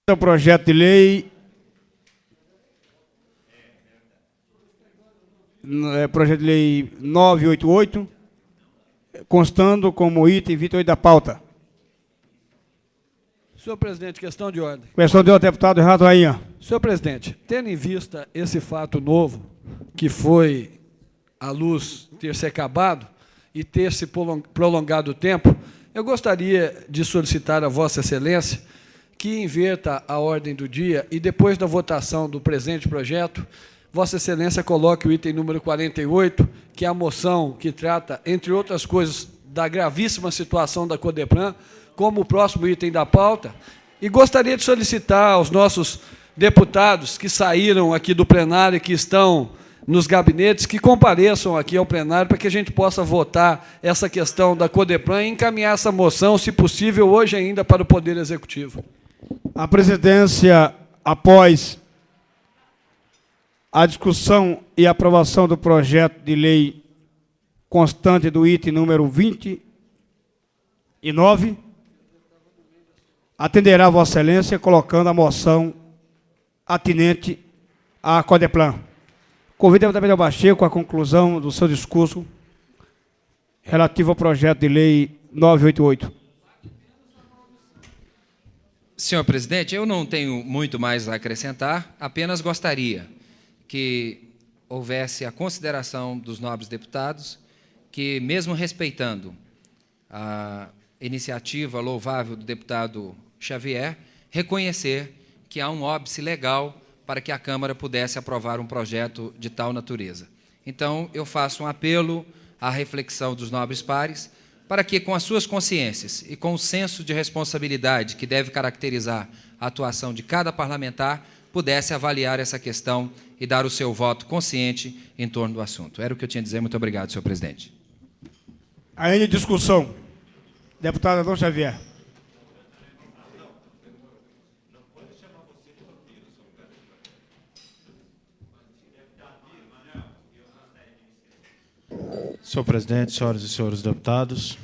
O projeto de lei projeto de lei 988, constando como item 28 da pauta. Senhor presidente, questão de ordem. Questão de ordem, deputado Renato Rainha. Senhor presidente, tendo em vista esse fato novo, que foi a luz ter se acabado e ter se prolongado o tempo, eu gostaria de solicitar a Vossa Excelência que inverta a ordem do dia e, depois da votação do presente projeto, Vossa Excelência coloque o item número 48, que é a moção que trata, entre outras coisas, da gravíssima situação da Codeplan, como o próximo item da pauta, e gostaria de solicitar aos nossos deputados que saíram aqui do plenário e que estão nos gabinetes, que compareçam aqui ao plenário para que a gente possa votar essa questão da Codeplan e encaminhar essa moção, se possível, hoje ainda para o Poder Executivo. A presidência, após a discussão e aprovação do projeto de lei constante do item número 29, atenderá a Vossa Excelência colocando a moção atinente à Codeplan. Convido a deputado Abel Pacheco a conclusão do seu discurso relativo ao projeto de lei 988. Senhor presidente, eu não tenho muito mais a acrescentar, apenas gostaria que houvesse a consideração dos nobres deputados que, mesmo respeitando a iniciativa louvável do deputado Xavier, reconhecer que há um óbice legal para que a Câmara pudesse aprovar um projeto de tal natureza. Então, eu faço um apelo à reflexão dos nobres pares para que, com as suas consciências e com o senso de responsabilidade que deve caracterizar a atuação de cada parlamentar, pudesse avaliar essa questão e dar o seu voto consciente em torno do assunto. Era o que eu tinha a dizer. Muito obrigado, senhor presidente. Ainda em discussão. Deputado Adão Xavier. Senhor presidente, senhoras e senhores deputados,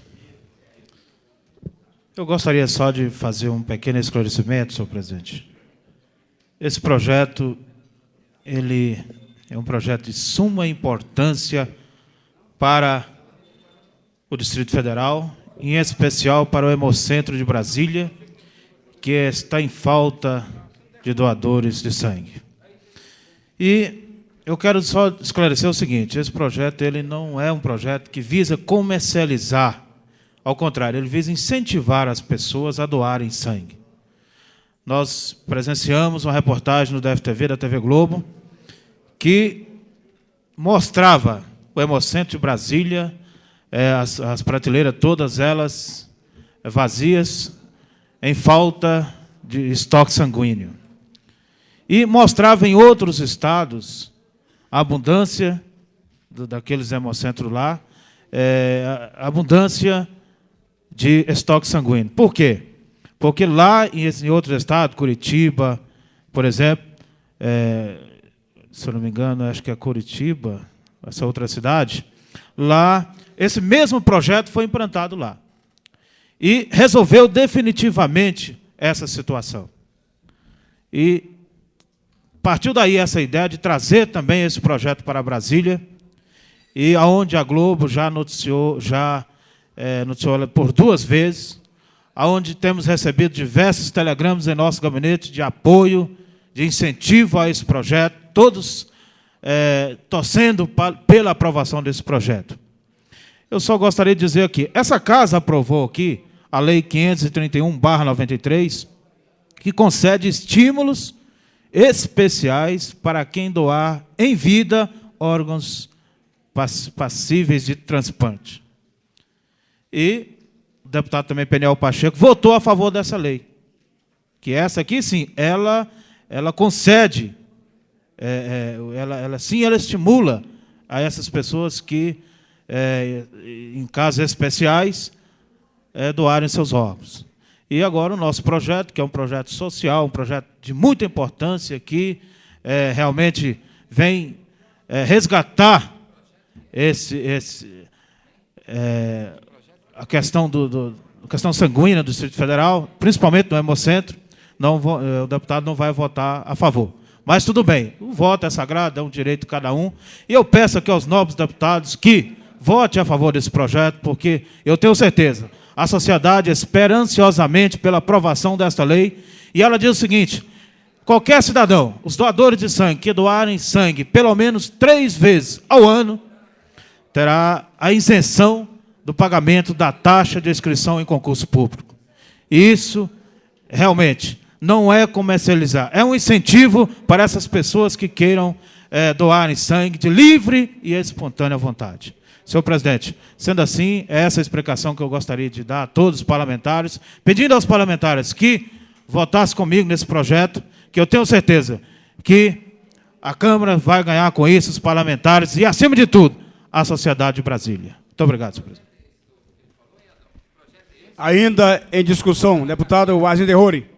eu gostaria só de fazer um pequeno esclarecimento, senhor presidente. Esse projeto, ele é um projeto de suma importância para o Distrito Federal, em especial para o Hemocentro de Brasília, que está em falta de doadores de sangue. E eu quero só esclarecer o seguinte: esse projeto ele não é um projeto que visa comercializar, ao contrário, ele visa incentivar as pessoas a doarem sangue. Nós presenciamos uma reportagem no DFTV, da TV Globo, que mostrava o Hemocentro de Brasília, as prateleiras, todas elas vazias, em falta de estoque sanguíneo. E mostrava em outros estados a abundância daqueles hemocentros lá, a abundância de estoque sanguíneo. Por quê? Porque lá em outros estados, Curitiba, por exemplo, se eu não me engano, acho que é Curitiba, essa outra cidade, lá, esse mesmo projeto foi implantado lá. E resolveu definitivamente essa situação. E partiu daí essa ideia de trazer também esse projeto para Brasília, e aonde a Globo já noticiou por 2 vezes, aonde temos recebido diversos telegramas em nosso gabinete de apoio, de incentivo a esse projeto, todos torcendo pela aprovação desse projeto. Eu só gostaria de dizer aqui, essa casa aprovou aqui a Lei 531/93, que concede estímulos especiais para quem doar em vida órgãos passíveis de transplante. E o deputado também Peniel Pacheco votou a favor dessa lei, que essa aqui, sim, ela concede, ela estimula a essas pessoas que, em casos especiais, doarem seus órgãos. E agora o nosso projeto, que é um projeto social, um projeto de muita importância, que realmente vem resgatar a questão sanguínea do Distrito Federal, principalmente no Hemocentro. o deputado não vai votar a favor. Mas tudo bem, o voto é sagrado, é um direito de cada um. E eu peço aqui aos nobres deputados que votem a favor desse projeto, porque eu tenho certeza, a sociedade espera ansiosamente pela aprovação desta lei. E ela diz o seguinte: qualquer cidadão, os doadores de sangue que doarem sangue pelo menos 3 vezes ao ano, terá a isenção do pagamento da taxa de inscrição em concurso público. Isso, realmente, não é comercializar, é um incentivo para essas pessoas que queiram doarem sangue de livre e espontânea vontade. Senhor presidente, sendo assim, é essa a explicação que eu gostaria de dar a todos os parlamentares, pedindo aos parlamentares que votassem comigo nesse projeto, que eu tenho certeza que a Câmara vai ganhar com isso, os parlamentares e, acima de tudo, a sociedade de Brasília. Muito obrigado, senhor presidente. Ainda em discussão, deputado Wazinder Roure.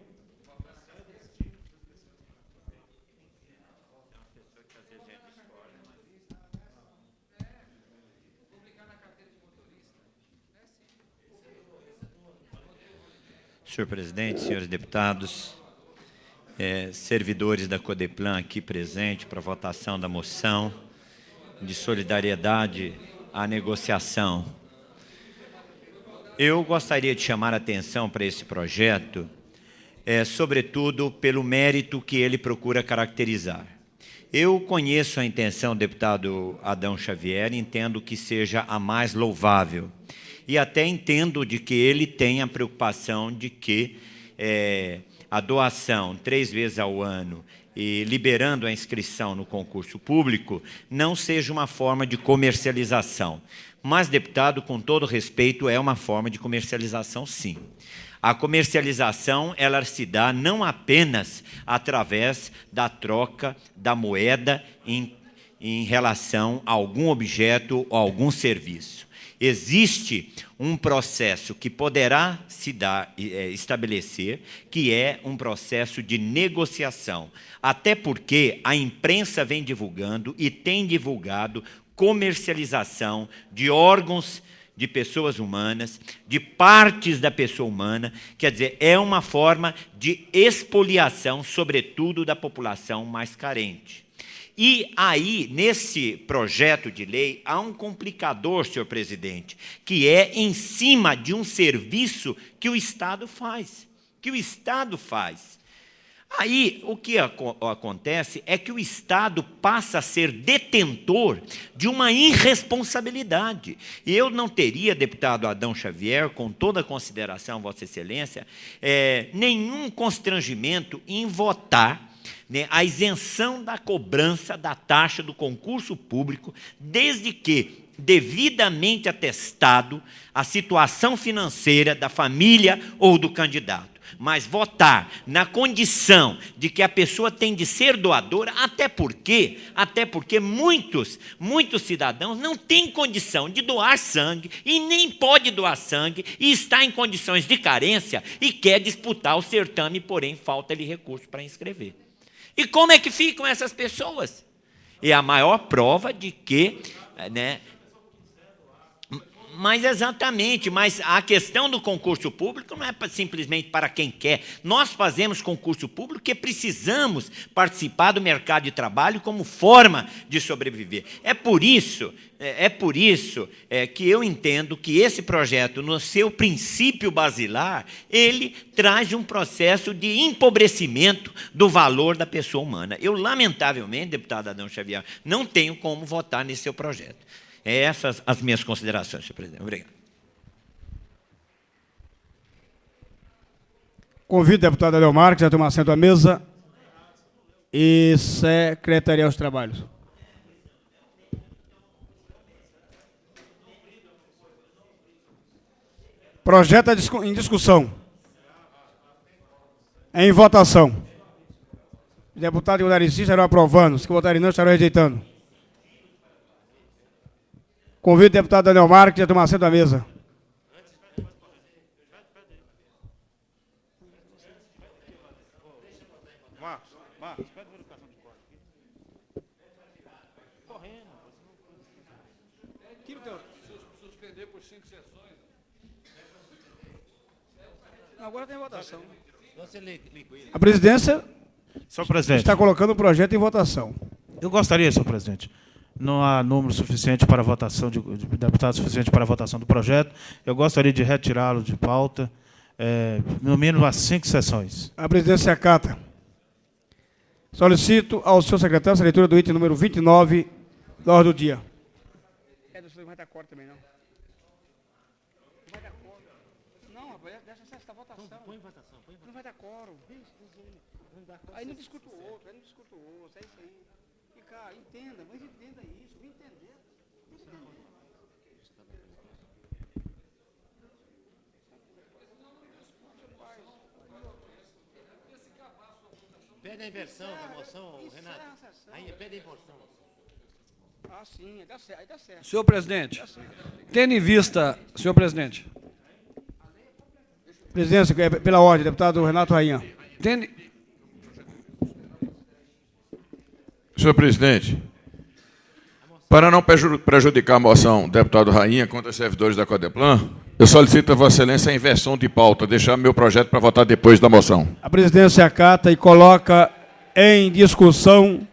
Senhor presidente, senhores deputados, servidores da Codeplan aqui presentes para a votação da moção de solidariedade à negociação. Eu gostaria de chamar a atenção para esse projeto, sobretudo pelo mérito que ele procura caracterizar. Eu conheço a intenção do deputado Adão Xavier, entendo que seja a mais louvável. E até entendo de que ele tem a preocupação de que a doação 3 vezes ao ano e liberando a inscrição no concurso público não seja uma forma de comercialização. Mas, deputado, com todo respeito, é uma forma de comercialização, sim. A comercialização, ela se dá não apenas através da troca da moeda em relação a algum objeto ou algum serviço. Existe um processo que poderá se estabelecer, que é um processo de negociação. Até porque a imprensa vem divulgando e tem divulgado comercialização de órgãos de pessoas humanas, de partes da pessoa humana, quer dizer, é uma forma de expoliação, sobretudo da população mais carente. E aí, nesse projeto de lei, há um complicador, senhor presidente, que é em cima de um serviço que o Estado faz. Aí, o que acontece é que o Estado passa a ser detentor de uma irresponsabilidade. E eu não teria, deputado Adão Xavier, com toda a consideração, Vossa Excelência, nenhum constrangimento em votar a isenção da cobrança da taxa do concurso público, desde que devidamente atestado a situação financeira da família ou do candidato. Mas votar na condição de que a pessoa tem de ser doadora, até porque muitos cidadãos não têm condição de doar sangue e nem pode doar sangue e está em condições de carência e quer disputar o certame, porém falta-lhe recurso para inscrever. E como é que ficam essas pessoas? É a maior prova de que, mas exatamente, mas a questão do concurso público não é simplesmente para quem quer. Nós fazemos concurso público porque precisamos participar do mercado de trabalho como forma de sobreviver. É por isso que eu entendo que esse projeto, no seu princípio basilar, ele traz um processo de empobrecimento do valor da pessoa humana. Eu, lamentavelmente, deputado Adão Xavier, não tenho como votar nesse seu projeto. Essas as minhas considerações, senhor presidente. Obrigado. Convido o deputado Adel que a tomar assento à mesa e secretaria aos trabalhos. Projeto em discussão. Em votação. Os deputados que votarem sim estarão aprovando, os que votarem não estarão rejeitando. Convido o deputado Daniel Marques a tomar assento à mesa. Suspender por 5 sessões. Agora tem votação. A presidência Senhor presidente, está colocando o projeto em votação. eu gostaria, senhor presidente, não há número suficiente para a votação, de deputados suficiente para a votação do projeto, eu gostaria de retirá-lo de pauta, no mínimo às 5 sessões. A presidência acata. Solicito ao senhor secretário a leitura do item número 29 da ordem do dia. Não vai dar cor também, não. Não vai dar cor. Não, rapaz, deixa essa votação. Põe votação. Não vai dar coro. Aí não discuto o outro, é isso aí. E, cara, entenda isso, vem entender. Pede a inversão da moção, Renato. Aí, pede a inversão. Ah, sim, aí dá certo. Senhor presidente, tendo em vista, senhor presidente, Presidência, pela ordem, deputado Renato Rainha. tendo, Senhor presidente, para não prejudicar a moção do deputado Rainha contra os servidores da Codeplan, eu solicito a Vossa Excelência a inversão de pauta, deixar meu projeto para votar depois da moção. A presidência acata e coloca em discussão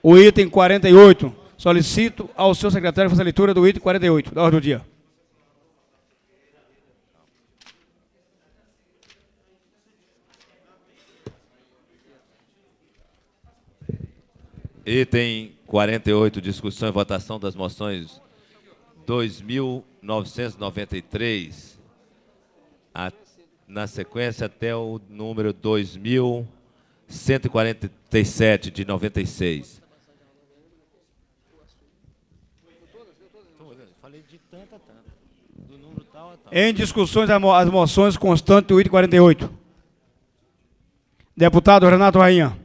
o item 48. Solicito ao senhor secretário fazer a leitura do item 48, da ordem do dia. Item 48, discussão e votação das moções 2.993, na sequência até o número 2.147, de 96. Em discussões as moções constantes do item 48. Deputado Renato Rainha.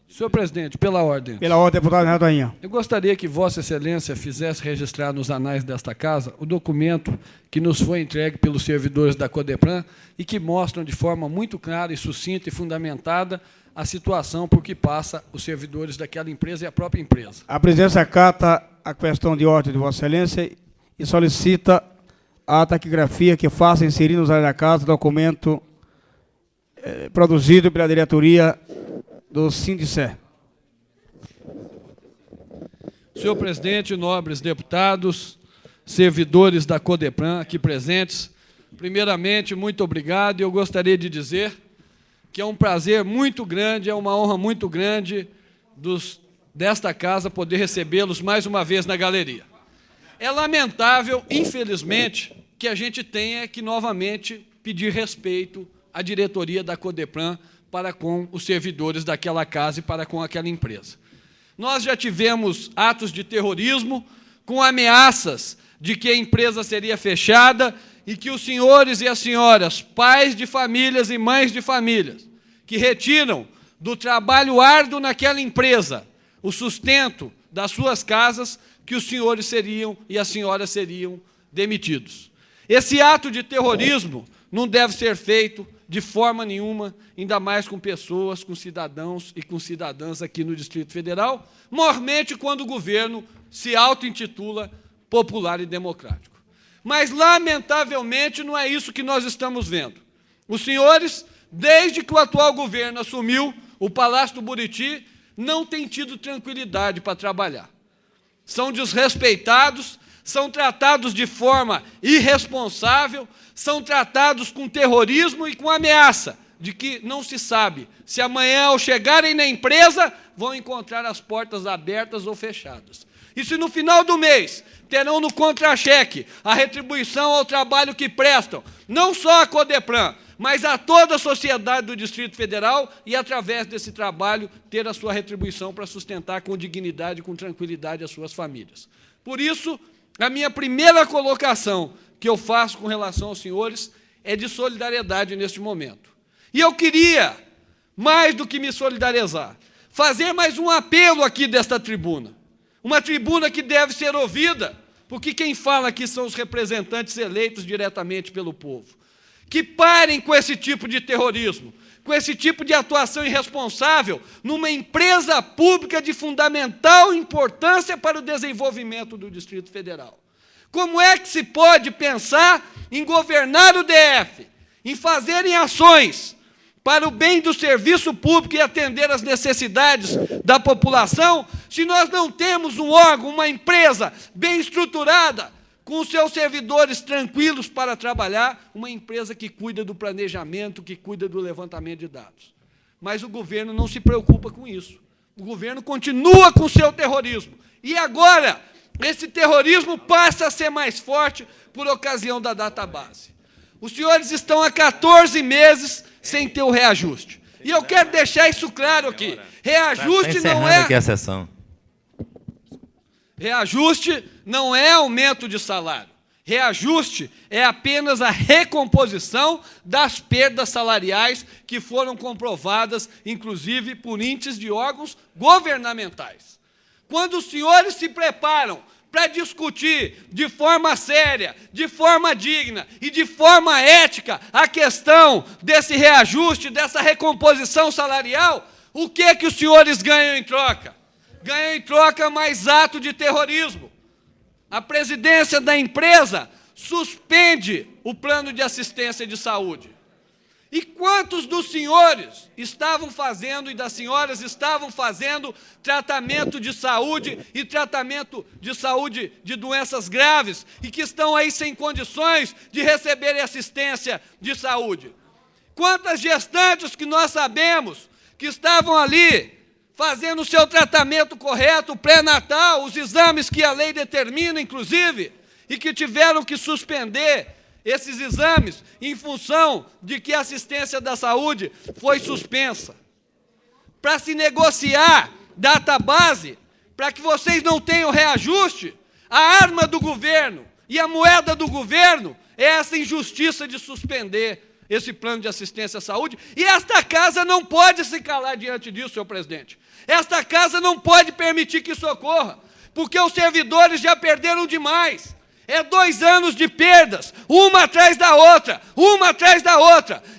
senhor presidente, pela ordem, Pela ordem, deputado Renato Rainha. eu gostaria que Vossa Excelência fizesse registrar nos anais desta casa o documento que nos foi entregue pelos servidores da Codeplan e que mostram de forma muito clara e sucinta e fundamentada a situação por que passa os servidores daquela empresa e a própria empresa. A presidência acata a questão de ordem de Vossa Excelência e solicita a taquigrafia que faça inserir nos anais da casa documento produzido pela diretoria do Sindice. Senhor presidente, nobres deputados, servidores da Codeplan aqui presentes, primeiramente, muito obrigado. E eu gostaria de dizer que é um prazer muito grande, é uma honra muito grande desta casa poder recebê-los mais uma vez na galeria. É lamentável, infelizmente, que a gente tenha que novamente pedir respeito à diretoria da Codeplan para com os servidores daquela casa e para com aquela empresa. Nós já tivemos atos de terrorismo com ameaças de que a empresa seria fechada e que os senhores e as senhoras, pais de famílias e mães de famílias, que retiram do trabalho árduo naquela empresa o sustento das suas casas, que os senhores seriam e as senhoras seriam demitidos. Esse ato de terrorismo não deve ser feito de forma nenhuma, ainda mais com pessoas, com cidadãos e com cidadãs aqui no Distrito Federal, mormente quando o governo se auto-intitula popular e democrático. Mas, lamentavelmente, não é isso que nós estamos vendo. Os senhores, desde que o atual governo assumiu o Palácio do Buriti, não têm tido tranquilidade para trabalhar. São desrespeitados, são tratados de forma irresponsável, são tratados com terrorismo e com ameaça de que não se sabe se amanhã, ao chegarem na empresa, vão encontrar as portas abertas ou fechadas. E se no final do mês terão no contra-cheque a retribuição ao trabalho que prestam, não só a Codeplan, mas a toda a sociedade do Distrito Federal e, através desse trabalho, ter a sua retribuição para sustentar com dignidade e com tranquilidade as suas famílias. Por isso, a minha primeira colocação que eu faço com relação aos senhores é de solidariedade neste momento. E eu queria, mais do que me solidarizar, fazer mais um apelo aqui desta tribuna. Uma tribuna que deve ser ouvida, porque quem fala aqui são os representantes eleitos diretamente pelo povo. Que parem com esse tipo de terrorismo, com esse tipo de atuação irresponsável numa empresa pública de fundamental importância para o desenvolvimento do Distrito Federal. Como é que se pode pensar em governar o DF, em fazerem ações para o bem do serviço público e atender às necessidades da população, se nós não temos um órgão, uma empresa bem estruturada, com os seus servidores tranquilos para trabalhar, uma empresa que cuida do planejamento, que cuida do levantamento de dados. Mas o governo não se preocupa com isso. O governo continua com o seu terrorismo. E agora, esse terrorismo passa a ser mais forte por ocasião da database. Os senhores estão há 14 meses sem ter o reajuste. E eu quero deixar isso claro aqui. Reajuste não é... aqui a sessão. Reajuste não é aumento de salário. Reajuste é apenas a recomposição das perdas salariais que foram comprovadas, inclusive, por índices de órgãos governamentais. Quando os senhores se preparam para discutir de forma séria, de forma digna e de forma ética a questão desse reajuste, dessa recomposição salarial, o que é que os senhores ganham em troca? Ganham em troca mais ato de terrorismo. A presidência da empresa suspende o plano de assistência de saúde. E quantos dos senhores estavam fazendo e das senhoras estavam fazendo tratamento de saúde e tratamento de saúde de doenças graves e que estão aí sem condições de receberem assistência de saúde? Quantas gestantes que nós sabemos que estavam ali fazendo o seu tratamento correto, pré-natal, os exames que a lei determina, inclusive, e que tiveram que suspender esses exames em função de que a assistência da saúde foi suspensa. Para se negociar database, para que vocês não tenham reajuste, a arma do governo e a moeda do governo é essa injustiça de suspender esse plano de assistência à saúde, e esta casa não pode se calar diante disso, senhor presidente. Esta casa não pode permitir que isso ocorra, porque os servidores já perderam demais. É 2 anos de perdas, uma atrás da outra,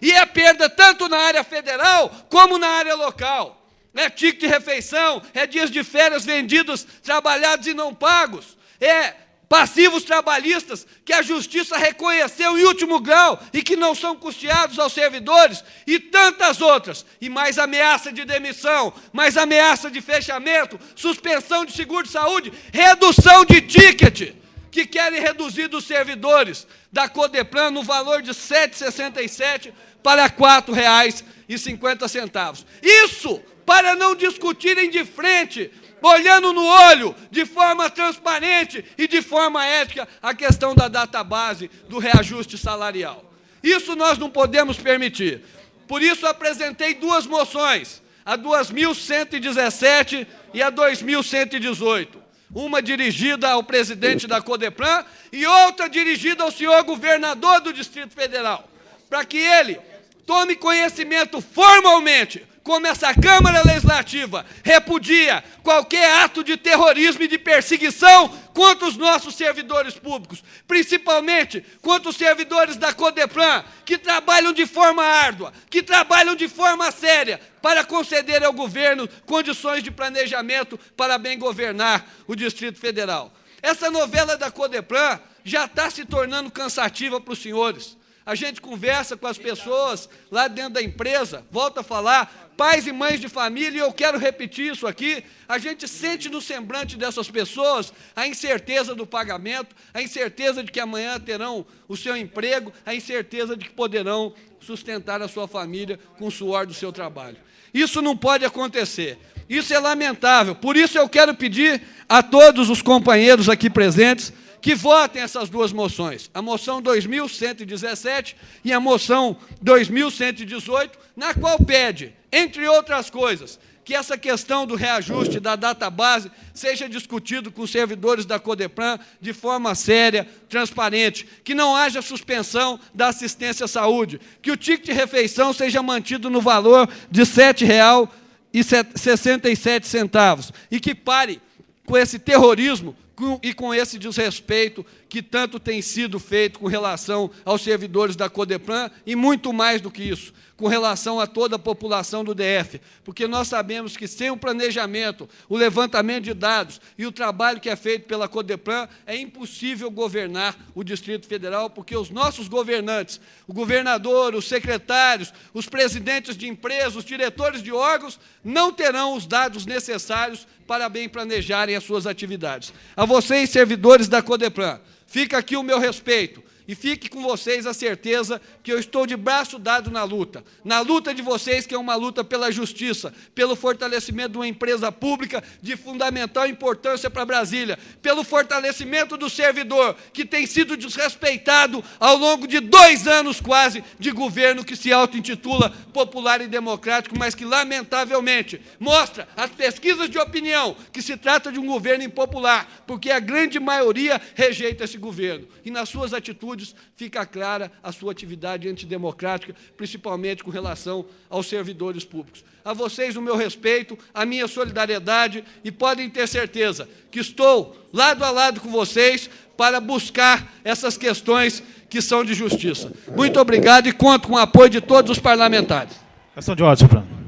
e é perda tanto na área federal como na área local. É ticket de refeição, é dias de férias vendidos, trabalhados e não pagos, é passivos trabalhistas que a Justiça reconheceu em último grau e que não são custeados aos servidores, e tantas outras, e mais ameaça de demissão, mais ameaça de fechamento, suspensão de seguro de saúde, redução de ticket, que querem reduzir dos servidores da Codeplan no valor de R$ 7,67 para R$ 4,50. Isso para não discutirem de frente, olhando no olho, de forma transparente e de forma ética, a questão da database, do reajuste salarial. Isso nós não podemos permitir. Por isso apresentei 2 moções, a 2.117 e a 2.118. Uma dirigida ao presidente da Codeplan e outra dirigida ao senhor governador do Distrito Federal, para que ele tome conhecimento formalmente como essa Câmara Legislativa repudia qualquer ato de terrorismo e de perseguição contra os nossos servidores públicos, principalmente contra os servidores da Codeplan, que trabalham de forma árdua, que trabalham de forma séria, para conceder ao governo condições de planejamento para bem governar o Distrito Federal. Essa novela da Codeplan já está se tornando cansativa para os senhores. A gente conversa com as pessoas lá dentro da empresa, volta a falar, pais e mães de família, e eu quero repetir isso aqui, a gente sente no semblante dessas pessoas a incerteza do pagamento, a incerteza de que amanhã terão o seu emprego, a incerteza de que poderão sustentar a sua família com o suor do seu trabalho. Isso não pode acontecer. Isso é lamentável. Por isso eu quero pedir a todos os companheiros aqui presentes que votem essas 2 moções, a moção 2.117 e a moção 2.118, na qual pede, entre outras coisas, que essa questão do reajuste da database seja discutido com os servidores da Codeplan de forma séria, transparente, que não haja suspensão da assistência à saúde, que o ticket de refeição seja mantido no valor de R$ 7,67 e que pare com esse terrorismo e com esse desrespeito que tanto tem sido feito com relação aos servidores da Codeplan e muito mais do que isso, com relação a toda a população do DF, porque nós sabemos que sem o planejamento, o levantamento de dados e o trabalho que é feito pela Codeplan, é impossível governar o Distrito Federal, porque os nossos governantes, o governador, os secretários, os presidentes de empresas, os diretores de órgãos, não terão os dados necessários para bem planejarem as suas atividades. A vocês, servidores da Codeplan, fica aqui o meu respeito. E fique com vocês a certeza que eu estou de braço dado na luta de vocês, que é uma luta pela justiça, pelo fortalecimento de uma empresa pública de fundamental importância para Brasília, pelo fortalecimento do servidor, que tem sido desrespeitado ao longo de 2 anos quase de governo que se auto-intitula popular e democrático, mas que, lamentavelmente, mostra as pesquisas de opinião que se trata de um governo impopular, porque a grande maioria rejeita esse governo. E nas suas atitudes, fica clara a sua atividade antidemocrática, principalmente com relação aos servidores públicos. A vocês o meu respeito, a minha solidariedade, e podem ter certeza que estou lado a lado com vocês para buscar essas questões que são de justiça. Muito obrigado e conto com o apoio de todos os parlamentares. Questão de ordem, senhor presidente.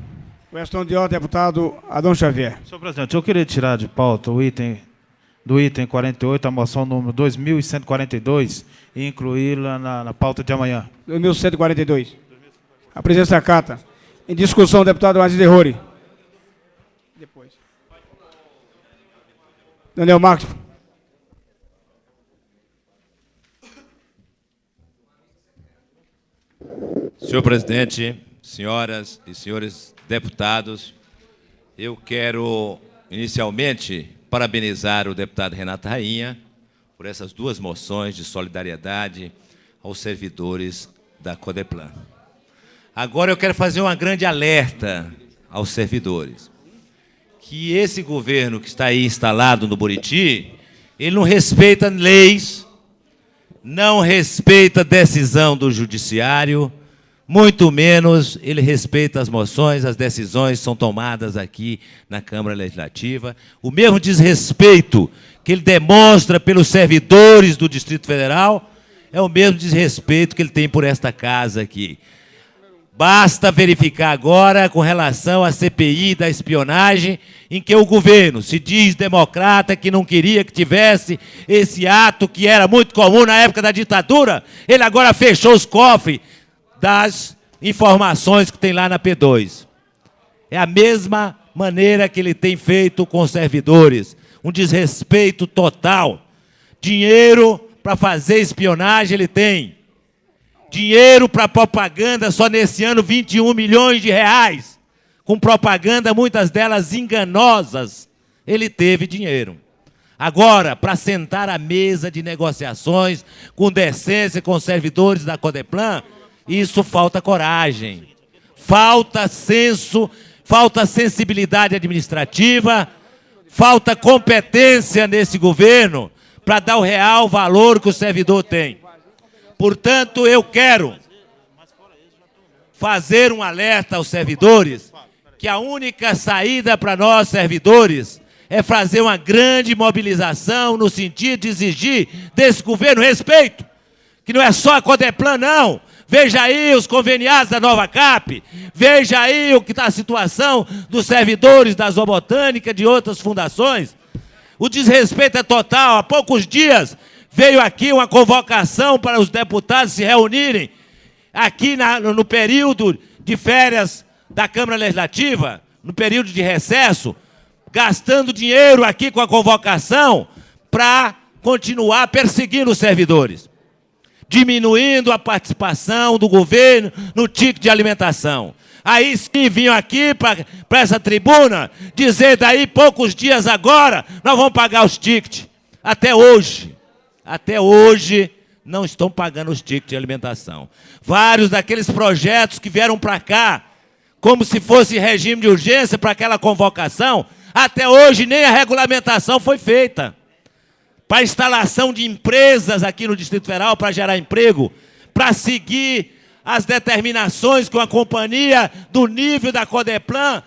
Questão de ordem, deputado Adão Xavier. Senhor presidente, eu queria tirar de pauta o item 48, a moção número 2142, e incluí-la na pauta de amanhã. 2142. A presidência acata. Em discussão, deputado Aziz Errori. Depois. Daniel Marques. Senhor presidente, senhoras e senhores deputados, eu quero, inicialmente, parabenizar o deputado Renato Rainha por essas 2 moções de solidariedade aos servidores da Codeplan. Agora eu quero fazer uma grande alerta aos servidores, que esse governo que está aí instalado no Buriti, ele não respeita leis, não respeita decisão do judiciário, muito menos ele respeita as moções, as decisões são tomadas aqui na Câmara Legislativa. O mesmo desrespeito que ele demonstra pelos servidores do Distrito Federal é o mesmo desrespeito que ele tem por esta casa aqui. Basta verificar agora com relação à CPI da espionagem, em que o governo se diz democrata, que não queria que tivesse esse ato que era muito comum na época da ditadura, ele agora fechou os cofres das informações que tem lá na P2. É a mesma maneira que ele tem feito com os servidores. Um desrespeito total. Dinheiro para fazer espionagem ele tem. Dinheiro para propaganda, só nesse ano 21 milhões de reais. Com propaganda, muitas delas enganosas. Ele teve dinheiro. Agora, para sentar à mesa de negociações com decência com os servidores da Codeplan, isso falta coragem, falta senso, falta sensibilidade administrativa, falta competência nesse governo para dar o real valor que o servidor tem. Portanto, eu quero fazer um alerta aos servidores que a única saída para nós, servidores, é fazer uma grande mobilização no sentido de exigir desse governo respeito, que não é só a Codeplan, não. Veja aí os conveniados da Nova Cap, veja aí o que está a situação dos servidores da Zoobotânica, de outras fundações. O desrespeito é total. Há poucos dias veio aqui uma convocação para os deputados se reunirem aqui no período de férias da Câmara Legislativa, no período de recesso, gastando dinheiro aqui com a convocação para continuar perseguindo os servidores, diminuindo a participação do governo no ticket de alimentação. Aí sim vinham aqui para essa tribuna dizer daí poucos dias agora nós vamos pagar os tickets. Até hoje não estão pagando os tickets de alimentação. Vários daqueles projetos que vieram para cá, como se fosse regime de urgência para aquela convocação, até hoje nem a regulamentação foi feita. Para a instalação de empresas aqui no Distrito Federal, para gerar emprego, para seguir as determinações que uma companhia do nível da Codeplan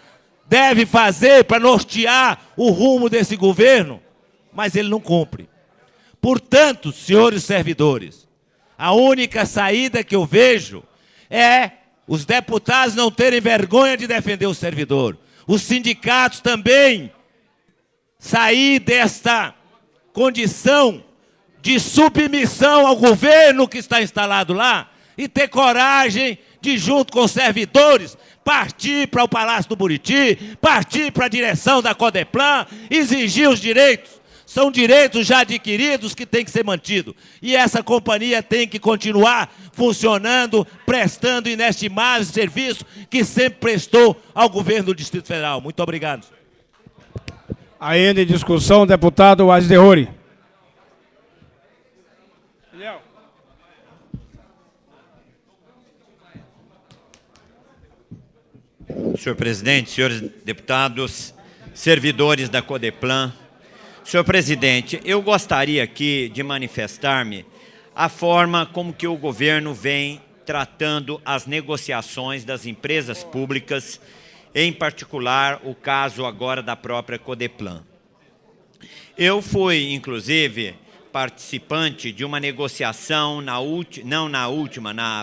deve fazer para nortear o rumo desse governo. mas ele não cumpre. Portanto, senhores servidores, a única saída que eu vejo é os deputados não terem vergonha de defender o servidor. Os sindicatos também sair desta condição de submissão ao governo que está instalado lá e ter coragem de, junto com os servidores, partir para o Palácio do Buriti, partir para a direção da Codeplan, exigir os direitos. São direitos já adquiridos que têm que ser mantidos. E essa companhia tem que continuar funcionando, prestando inestimáveis serviços que sempre prestou ao governo do Distrito Federal. Muito obrigado. Ainda em discussão, deputado Aziz Derrori. Senhor presidente, senhores deputados, servidores da Codeplan. Senhor presidente, eu gostaria aqui de manifestar-me a forma como que o governo vem tratando as negociações das empresas públicas, em particular o caso agora da própria Codeplan. Eu fui, inclusive, participante de uma negociação na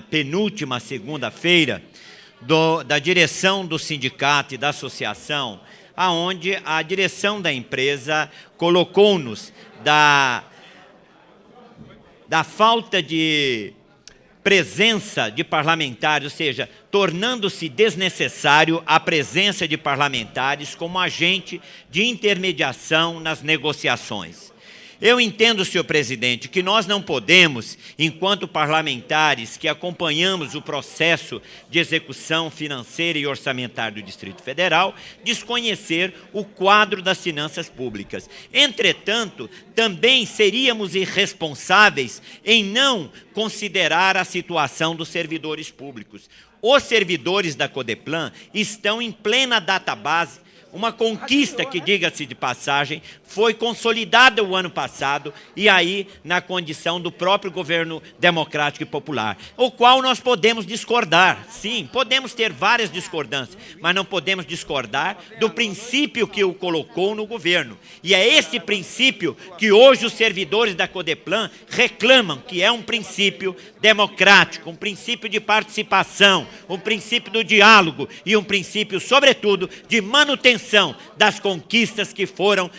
penúltima segunda-feira da direção do sindicato e da associação, aonde a direção da empresa colocou-nos da falta de presença de parlamentares, ou seja, tornando-se desnecessário a presença de parlamentares como agente de intermediação nas negociações. Eu entendo, senhor presidente, que nós não podemos, enquanto parlamentares que acompanhamos o processo de execução financeira e orçamentária do Distrito Federal, desconhecer o quadro das finanças públicas. Entretanto, também seríamos irresponsáveis em não considerar a situação dos servidores públicos. Os servidores da Codeplan estão em plena database. Uma conquista que, diga-se de passagem, foi consolidada o ano passado e aí na condição do próprio governo democrático e popular, o qual nós podemos discordar. Sim, podemos ter várias discordâncias, mas não podemos discordar do princípio que o colocou no governo. E é esse princípio que hoje os servidores da Codeplan reclamam, que é um princípio democrático, um princípio de participação, um princípio do diálogo e um princípio, sobretudo, de manutenção das conquistas que foram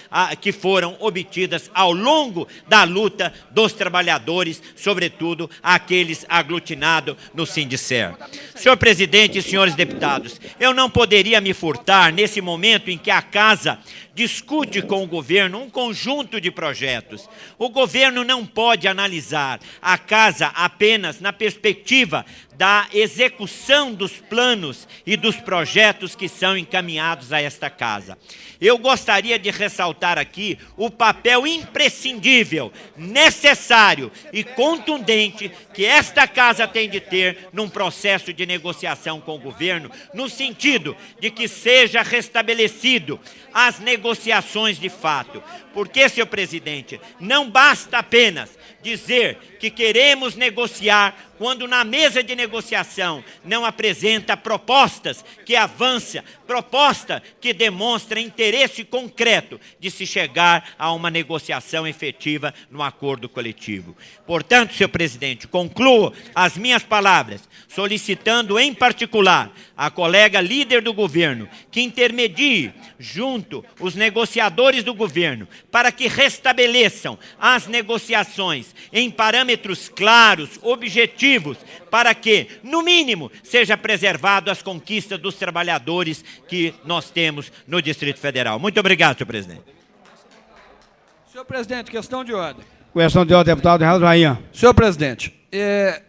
obtidas ao longo da luta dos trabalhadores, sobretudo aqueles aglutinados no Sindicer. Senhor presidente e senhores deputados, eu não poderia me furtar nesse momento em que a Casa discute com o governo um conjunto de projetos. O governo não pode analisar a Casa apenas na perspectiva da execução dos planos e dos projetos que são encaminhados a esta Casa. Eu gostaria de ressaltar aqui o papel imprescindível, necessário e contundente que esta Casa tem de ter num processo de negociação com o governo, no sentido de que seja restabelecido as negociações de fato. Porque, senhor presidente, não basta apenas dizer que queremos negociar quando na mesa de negociação não apresenta propostas que avançam, proposta que demonstra interesse concreto de se chegar a uma negociação efetiva no acordo coletivo. Portanto, senhor presidente, concluo as minhas palavras solicitando em particular a colega líder do governo que intermedie junto os negociadores do governo para que restabeleçam as negociações em parâmetros claros, objetivos, para que, no mínimo, seja preservado as conquistas dos trabalhadores que nós temos no Distrito Federal. Muito obrigado, senhor presidente. Senhor presidente, questão de ordem. Questão de ordem, deputado Renato Rainha. Senhor presidente,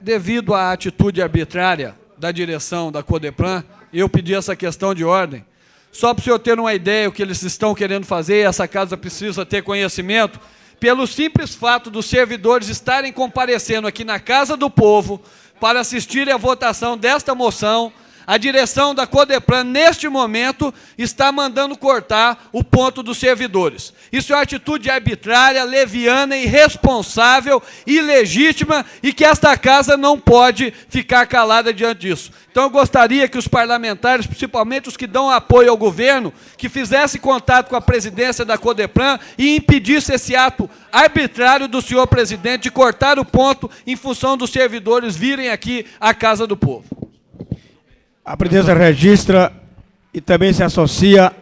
devido à atitude arbitrária da direção da Codeplan, eu pedi essa questão de ordem, só para o senhor ter uma ideia o que eles estão querendo fazer, essa Casa precisa ter conhecimento, pelo simples fato dos servidores estarem comparecendo aqui na Casa do Povo para assistirem à votação desta moção, A direção da Codeplan, neste momento, está mandando cortar o ponto dos servidores. Isso é uma atitude arbitrária, leviana, irresponsável, ilegítima e que esta casa não pode ficar calada diante disso. Então, eu gostaria que os parlamentares, principalmente os que dão apoio ao governo, que fizessem contato com a presidência da Codeplan e impedissem esse ato arbitrário do senhor presidente de cortar o ponto em função dos servidores virem aqui à Casa do Povo. A presidência registra e também se associa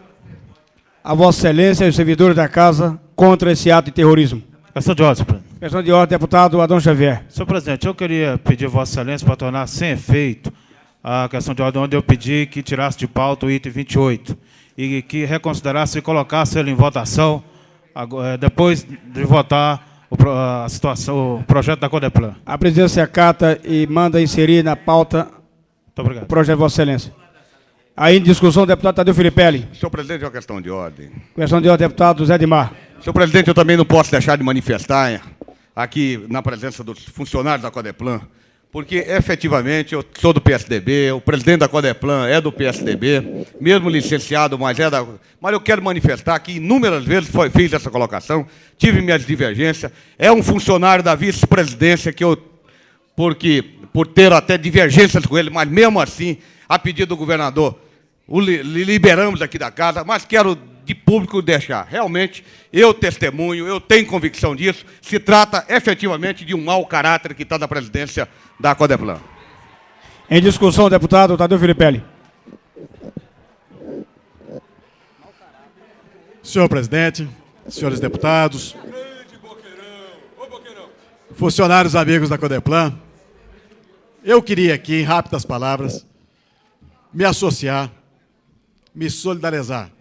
a Vossa Excelência e os servidores da Casa contra esse ato de terrorismo. Questão de ordem, presidente. Questão de ordem, deputado Adão Xavier. Senhor presidente, eu queria pedir a Vossa Excelência para tornar sem efeito a questão de ordem onde eu pedi que tirasse de pauta o item 28 e que reconsiderasse e colocasse ele em votação depois de votar a situação, o projeto da Codeplan. A presidência acata e manda inserir na pauta Muito obrigado. o projeto de Vossa Excelência. Aí em discussão, o deputado Tadeu Filipelli. Senhor presidente, é uma questão de ordem. Questão de ordem, deputado Zé Dimar. Senhor presidente, eu também não posso deixar de manifestar aqui na presença dos funcionários da Codeplan, porque efetivamente eu sou do PSDB, o presidente da Codeplan é do PSDB, mesmo licenciado, mas eu quero manifestar que inúmeras vezes fiz essa colocação, tive minhas divergências, é um funcionário da vice-presidência que por ter até divergências com ele, mas mesmo assim, a pedido do governador, o liberamos aqui da casa, mas quero de público deixar. Realmente, eu testemunho, eu tenho convicção disso, se trata efetivamente de um mau caráter que está na presidência da Codeplan. Em discussão, deputado Tadeu Filipelli. Senhor presidente, senhores deputados, funcionários amigos da Codeplan, eu queria aqui, em rápidas palavras, me associar, me solidarizar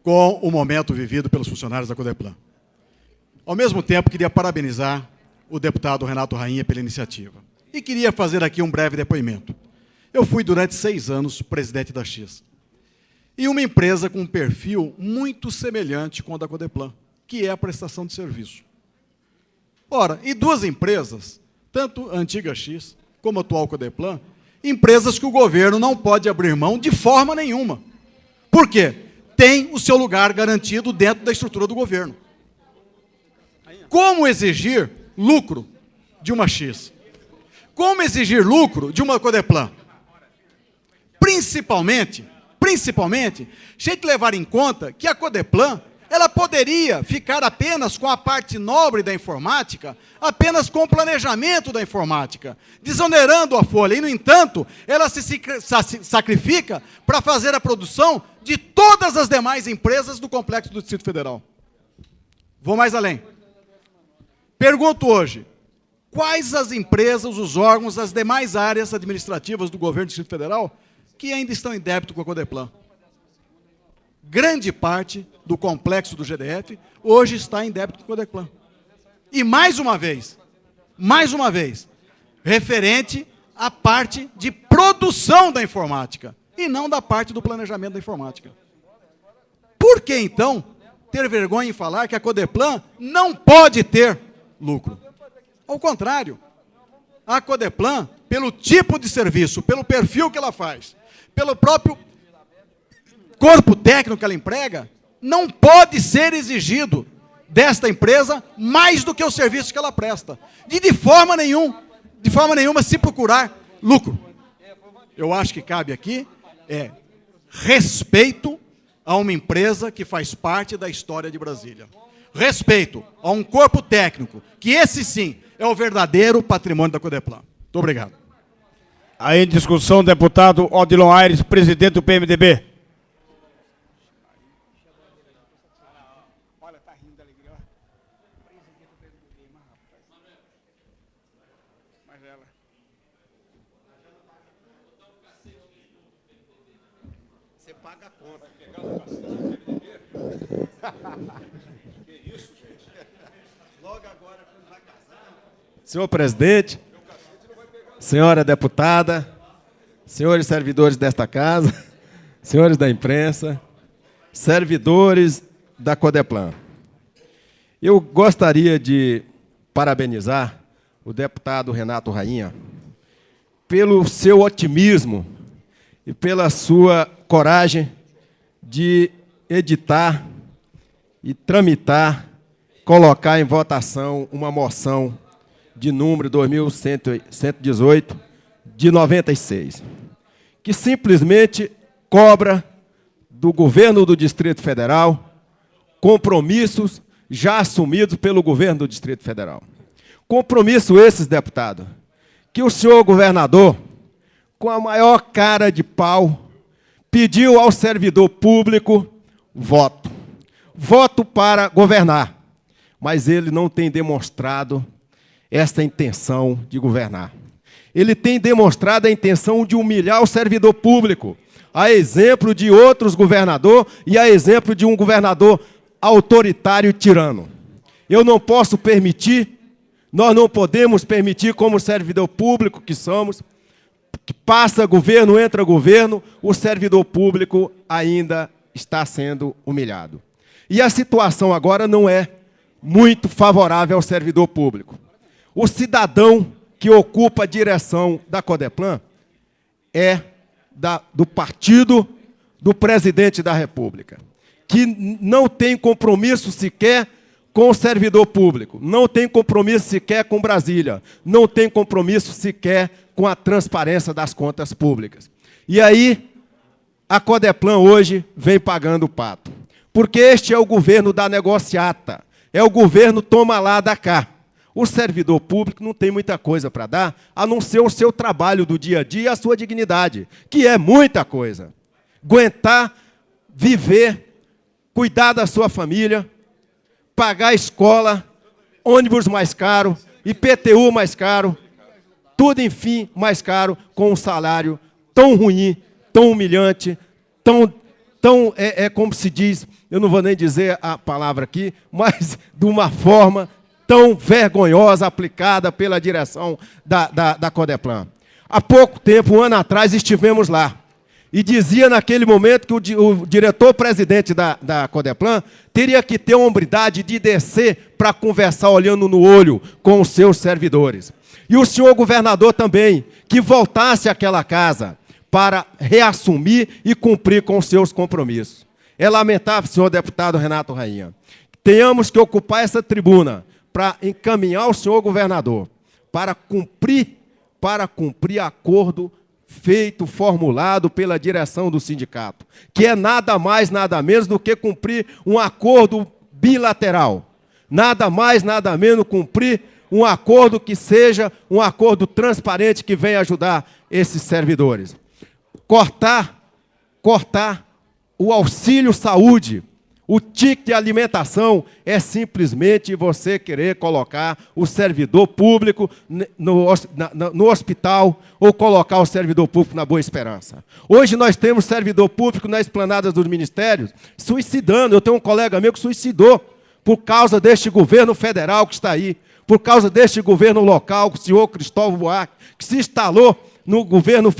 com o momento vivido pelos funcionários da Codeplan. Ao mesmo tempo, queria parabenizar o deputado Renato Rainha pela iniciativa. E queria fazer aqui um breve depoimento. Eu fui, durante 6 anos, presidente da X. E uma empresa com um perfil muito semelhante com o da Codeplan, que é a prestação de serviço. Ora, e 2 empresas, tanto a antiga X como a atual Codeplan, empresas que o governo não pode abrir mão de forma nenhuma. Por quê? Tem o seu lugar garantido dentro da estrutura do governo. Como exigir lucro de uma X? Como exigir lucro de uma Codeplan? Principalmente, tinha que levar em conta que a Codeplan, ela poderia ficar apenas com a parte nobre da informática, apenas com o planejamento da informática, desonerando a folha. E, no entanto, ela se sacrifica para fazer a produção de todas as demais empresas do complexo do Distrito Federal. Vou mais além. Pergunto hoje, quais as empresas, os órgãos, as demais áreas administrativas do governo do Distrito Federal que ainda estão em débito com a Codeplan? Grande parte do complexo do GDF hoje está em débito com a Codeplan. E mais uma vez, referente à parte de produção da informática e não da parte do planejamento da informática. Por que, então, ter vergonha em falar que a Codeplan não pode ter lucro? Ao contrário, a Codeplan, pelo tipo de serviço, pelo perfil que ela faz, pelo próprio corpo técnico que ela emprega, não pode ser exigido desta empresa mais do que o serviço que ela presta. E de forma nenhuma se procurar lucro. Eu acho que cabe aqui respeito a uma empresa que faz parte da história de Brasília. Respeito a um corpo técnico, que esse sim é o verdadeiro patrimônio da Codeplan. Muito obrigado. Aí em discussão, deputado Odilon Aires, presidente do PMDB. Você paga a conta. Que isso, gente? Logo agora, quando vai casar. Senhor presidente, senhora deputada, senhores servidores desta casa, senhores da imprensa, servidores da Codeplan. Eu gostaria de parabenizar o deputado Renato Rainha pelo seu otimismo e pela sua coragem de editar e tramitar, colocar em votação uma moção de número 2118, de 96, que simplesmente cobra do governo do Distrito Federal compromissos já assumidos pelo governo do Distrito Federal. Compromisso esses, deputado, que o senhor governador, com a maior cara de pau, pediu ao servidor público voto. Voto para governar. Mas ele não tem demonstrado esta intenção de governar. Ele tem demonstrado a intenção de humilhar o servidor público, a exemplo de outros governadores e a exemplo de um governador autoritário e tirano. Eu não posso permitir, nós não podemos permitir, como servidor público que somos, que passa governo, entra governo, o servidor público ainda está sendo humilhado. E a situação agora não é muito favorável ao servidor público. O cidadão que ocupa a direção da Codeplan é do partido do presidente da República, que não tem compromisso sequer com o servidor público, não tem compromisso sequer com Brasília, não tem compromisso sequer com a transparência das contas públicas. E aí, a Codeplan hoje vem pagando o pato. Porque este é o governo da negociata, é o governo toma lá, dá cá. O servidor público não tem muita coisa para dar, a não ser o seu trabalho do dia a dia e a sua dignidade, que é muita coisa. Aguentar, viver, cuidar da sua família, pagar a escola, ônibus mais caro, IPTU mais caro, tudo, enfim, mais caro, com um salário tão ruim, tão humilhante, tão como se diz, eu não vou nem dizer a palavra aqui, mas de uma forma tão vergonhosa aplicada pela direção da Codeplan. Há pouco tempo, um ano atrás, estivemos lá. E dizia naquele momento que o diretor-presidente da Codeplan teria que ter a hombridade de descer para conversar olhando no olho com os seus servidores. E o senhor governador também, que voltasse àquela casa para reassumir e cumprir com os seus compromissos. É lamentável, senhor deputado Renato Rainha, que tenhamos que ocupar essa tribuna para encaminhar o senhor governador para cumprir acordo feito, formulado pela direção do sindicato, que é nada mais, nada menos do que cumprir um acordo bilateral. Nada mais, nada menos cumprir um acordo que seja um acordo transparente que venha ajudar esses servidores. Cortar o auxílio saúde, o ticket de alimentação, simplesmente você querer colocar o servidor público no hospital ou colocar o servidor público na Boa Esperança. Hoje nós temos servidor público nas esplanadas dos ministérios suicidando. Eu tenho um colega meu que suicidou por causa deste governo federal que está aí, por causa deste governo local, o senhor Cristóvão Buarque, que se instalou no governo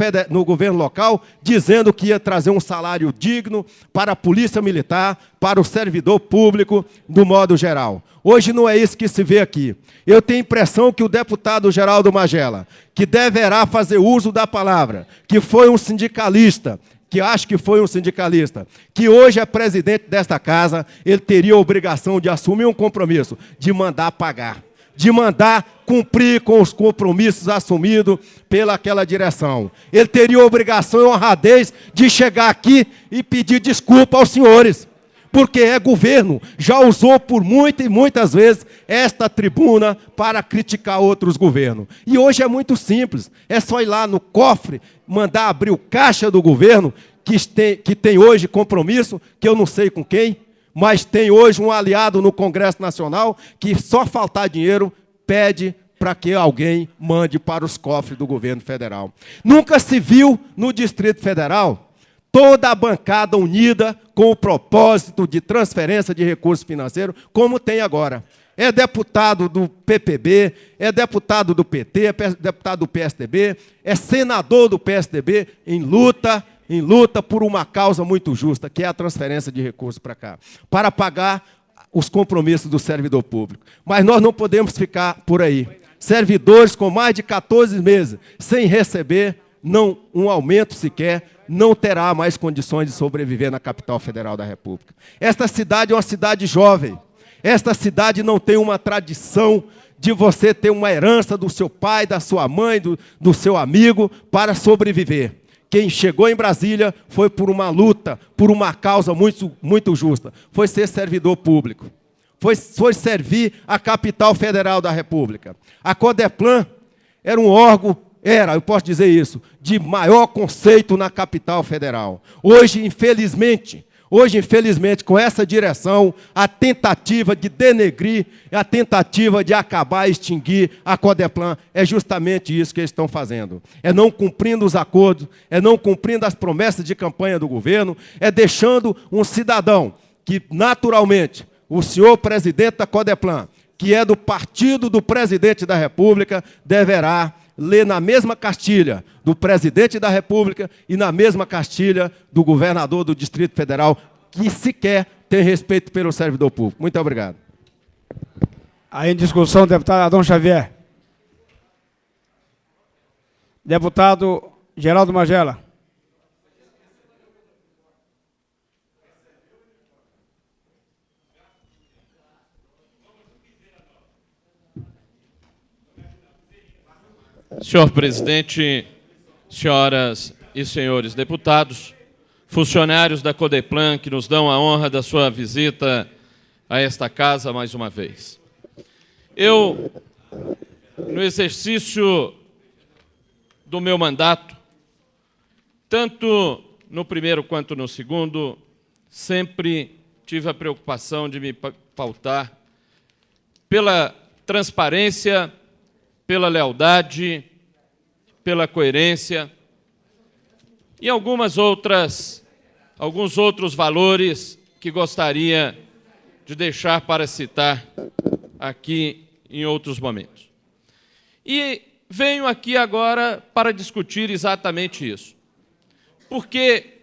local, dizendo que ia trazer um salário digno para a polícia militar, para o servidor público, do modo geral. Hoje não é isso que se vê aqui. Eu tenho a impressão que o deputado Geraldo Magela, que deverá fazer uso da palavra, que foi um sindicalista, que acho que foi um sindicalista, que hoje é presidente desta casa, ele teria a obrigação de assumir um compromisso, de mandar pagar, de mandar cumprir com os compromissos assumidos pelaquela direção. Ele teria a obrigação e honradez de chegar aqui e pedir desculpa aos senhores, porque é governo, já usou por muitas e muitas vezes esta tribuna para criticar outros governos. E hoje é muito simples, é só ir lá no cofre, mandar abrir o caixa do governo, que tem hoje compromisso, que eu não sei com quem, mas tem hoje um aliado no Congresso Nacional que só faltar dinheiro pede para que alguém mande para os cofres do governo federal. Nunca se viu no Distrito Federal toda a bancada unida com o propósito de transferência de recursos financeiros, como tem agora. É deputado do PPB, é deputado do PT, é deputado do PSDB, é senador do PSDB em luta por uma causa muito justa, que é a transferência de recursos para cá, para pagar os compromissos do servidor público. Mas nós não podemos ficar por aí. Servidores com mais de 14 meses sem receber um aumento sequer, não terá mais condições de sobreviver na capital federal da República. Esta cidade é uma cidade jovem. Esta cidade não tem uma tradição de você ter uma herança do seu pai, da sua mãe, do seu amigo, para sobreviver. Quem chegou em Brasília foi por uma luta, por uma causa muito, muito justa. Foi ser servidor público. Foi servir a capital federal da República. A Codeplan era um órgão, eu posso dizer isso, de maior conceito na capital federal. Hoje, infelizmente, com essa direção, a tentativa de denegrir, a tentativa de acabar, extinguir a Codeplan, é justamente isso que eles estão fazendo. É não cumprindo os acordos, é não cumprindo as promessas de campanha do governo, é deixando um cidadão que, naturalmente, o senhor presidente da Codeplan, que é do partido do presidente da República, deverá ler na mesma cartilha do presidente da República e na mesma cartilha do governador do Distrito Federal, que sequer tem respeito pelo servidor público. Muito obrigado. Aí em discussão, deputado Adão Xavier. Deputado Geraldo Magela. Senhor presidente, senhoras e senhores deputados, funcionários da Codeplan que nos dão a honra da sua visita a esta casa mais uma vez. Eu, no exercício do meu mandato, tanto no primeiro quanto no segundo, sempre tive a preocupação de me pautar pela transparência, pela lealdade, pela coerência e alguns outros valores que gostaria de deixar para citar aqui em outros momentos. E venho aqui agora para discutir exatamente isso. Porque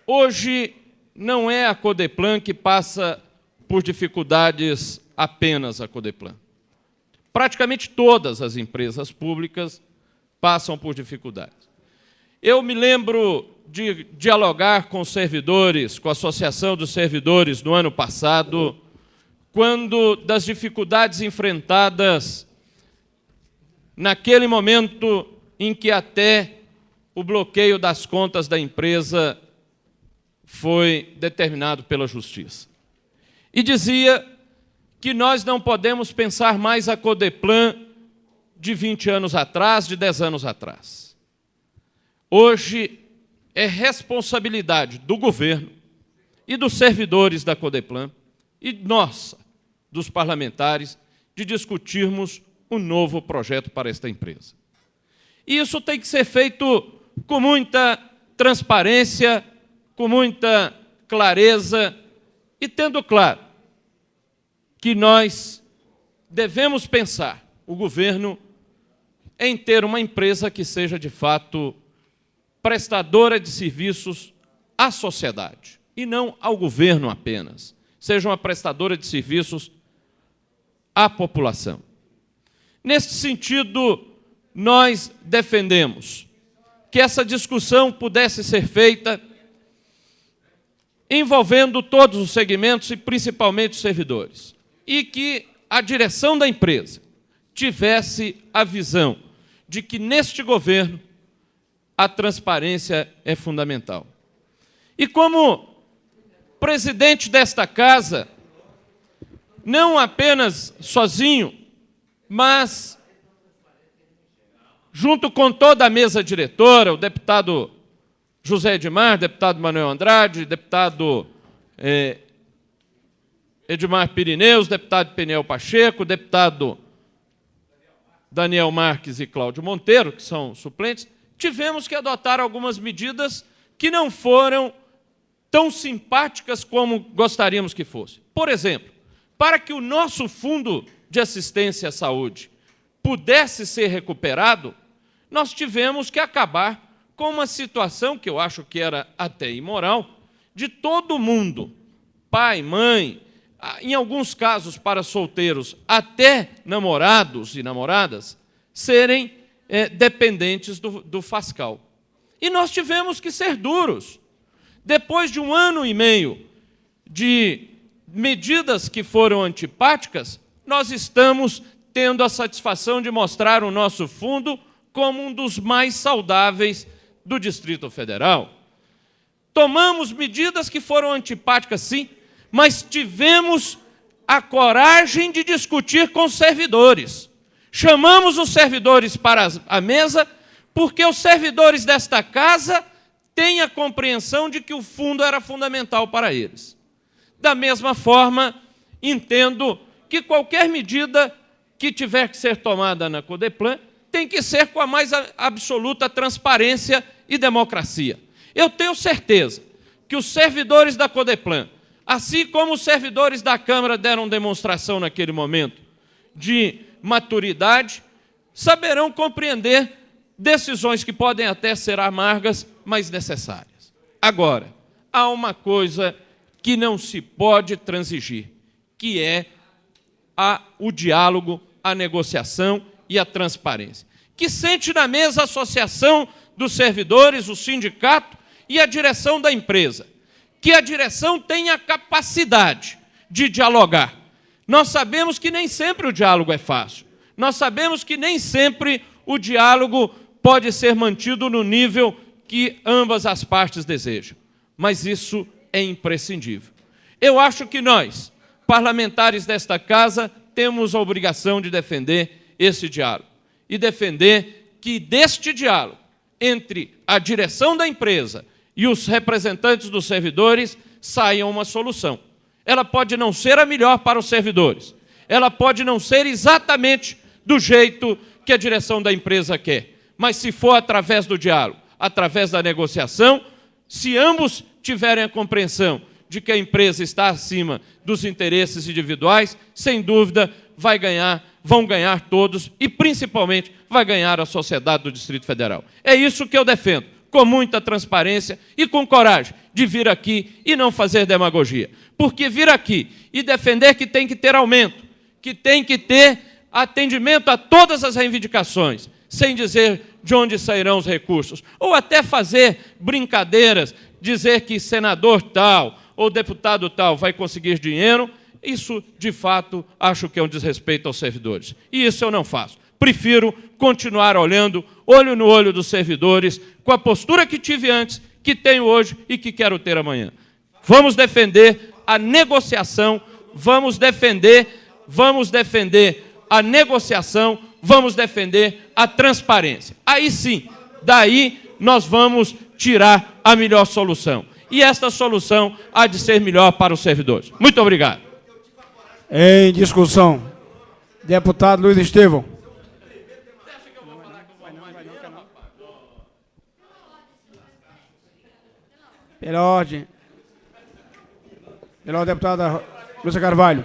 hoje não é a Codeplan que passa por dificuldades apenas a Codeplan. Praticamente todas as empresas públicas passam por dificuldades. Eu me lembro de dialogar com servidores, com a Associação dos Servidores no ano passado, quando das dificuldades enfrentadas naquele momento em que até o bloqueio das contas da empresa foi determinado pela Justiça. E dizia que nós não podemos pensar mais a Codeplan de 20 anos atrás, de 10 anos atrás. Hoje é responsabilidade do governo e dos servidores da Codeplan e nossa, dos parlamentares, de discutirmos um novo projeto para esta empresa. E isso tem que ser feito com muita transparência, com muita clareza e tendo claro que nós devemos pensar, o governo, em ter uma empresa que seja, de fato, prestadora de serviços à sociedade, e não ao governo apenas, seja uma prestadora de serviços à população. Neste sentido, nós defendemos que essa discussão pudesse ser feita envolvendo todos os segmentos e principalmente os servidores, e que a direção da empresa tivesse a visão de que, neste governo, a transparência é fundamental. E como presidente desta casa, não apenas sozinho, mas junto com toda a mesa diretora, o deputado José Edmar, deputado Manuel Andrade, deputado Edmar Pirineus, deputado Peniel Pacheco, deputado Daniel Marques e Cláudio Monteiro, que são suplentes, tivemos que adotar algumas medidas que não foram tão simpáticas como gostaríamos que fosse. Por exemplo, para que o nosso Fundo de Assistência à Saúde pudesse ser recuperado, nós tivemos que acabar com uma situação que eu acho que era até imoral, de todo mundo, pai, mãe, em alguns casos para solteiros, até namorados e namoradas, serem dependentes do Fascal. E nós tivemos que ser duros. Depois de 1 ano e meio de medidas que foram antipáticas, nós estamos tendo a satisfação de mostrar o nosso fundo como um dos mais saudáveis do Distrito Federal. Tomamos medidas que foram antipáticas, sim, mas tivemos a coragem de discutir com os servidores. Chamamos os servidores para a mesa, porque os servidores desta casa têm a compreensão de que o fundo era fundamental para eles. Da mesma forma, entendo que qualquer medida que tiver que ser tomada na Codeplan tem que ser com a mais absoluta transparência e democracia. Eu tenho certeza que os servidores da Codeplan, assim como os servidores da Câmara deram demonstração naquele momento de maturidade, saberão compreender decisões que podem até ser amargas, mas necessárias. Agora, há uma coisa que não se pode transigir, que é o diálogo, a negociação e a transparência. Que sente na mesa a associação dos servidores, o sindicato e a direção da empresa. Que a direção tenha a capacidade de dialogar. Nós sabemos que nem sempre o diálogo é fácil. Nós sabemos que nem sempre o diálogo pode ser mantido no nível que ambas as partes desejam. Mas isso é imprescindível. Eu acho que nós, parlamentares desta casa, temos a obrigação de defender esse diálogo. E defender que deste diálogo entre a direção da empresa e os representantes dos servidores saia uma solução. Ela pode não ser a melhor para os servidores. Ela pode não ser exatamente do jeito que a direção da empresa quer. Mas se for através do diálogo, através da negociação, se ambos tiverem a compreensão de que a empresa está acima dos interesses individuais, sem dúvida vão ganhar todos e, principalmente, vai ganhar a sociedade do Distrito Federal. É isso que eu defendo, com muita transparência e com coragem de vir aqui e não fazer demagogia. Porque vir aqui e defender que tem que ter aumento, que tem que ter atendimento a todas as reivindicações, sem dizer de onde sairão os recursos, ou até fazer brincadeiras, dizer que senador tal ou deputado tal vai conseguir dinheiro, isso, de fato, acho que é um desrespeito aos servidores. E isso eu não faço. Prefiro continuar olhando, olho no olho dos servidores, com a postura que tive antes, que tenho hoje e que quero ter amanhã. Vamos defender a negociação, vamos defender a negociação, vamos defender a transparência. Aí sim, daí nós vamos tirar a melhor solução. E esta solução há de ser melhor para os servidores. Muito obrigado. Em discussão, deputado Luiz Estevão. Pela ordem, deputada Lúcia Carvalho.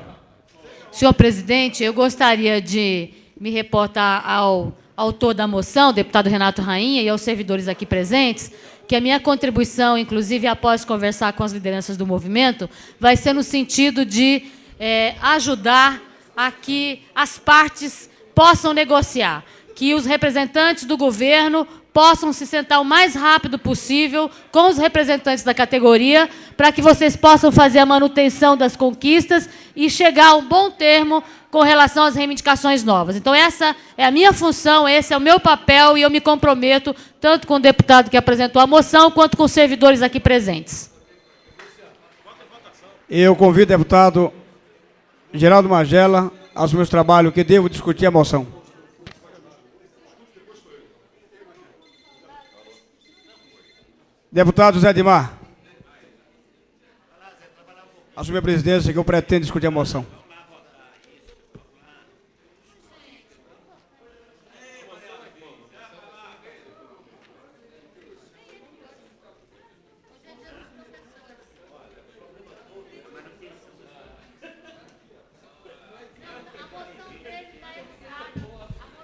Senhor presidente, eu gostaria de me reportar ao autor da moção, deputado Renato Rainha, e aos servidores aqui presentes, que a minha contribuição, inclusive após conversar com as lideranças do movimento, vai ser no sentido de ajudar a que as partes possam negociar, que os representantes do governo possam se sentar o mais rápido possível com os representantes da categoria, para que vocês possam fazer a manutenção das conquistas e chegar a um bom termo com relação às reivindicações novas. Então, essa é a minha função, esse é o meu papel, e eu me comprometo tanto com o deputado que apresentou a moção, quanto com os servidores aqui presentes. Eu convido o deputado Geraldo Magela aos meus trabalhos, que devo discutir a moção. Deputado José Edmar, assumir a presidência, que eu pretendo discutir a moção.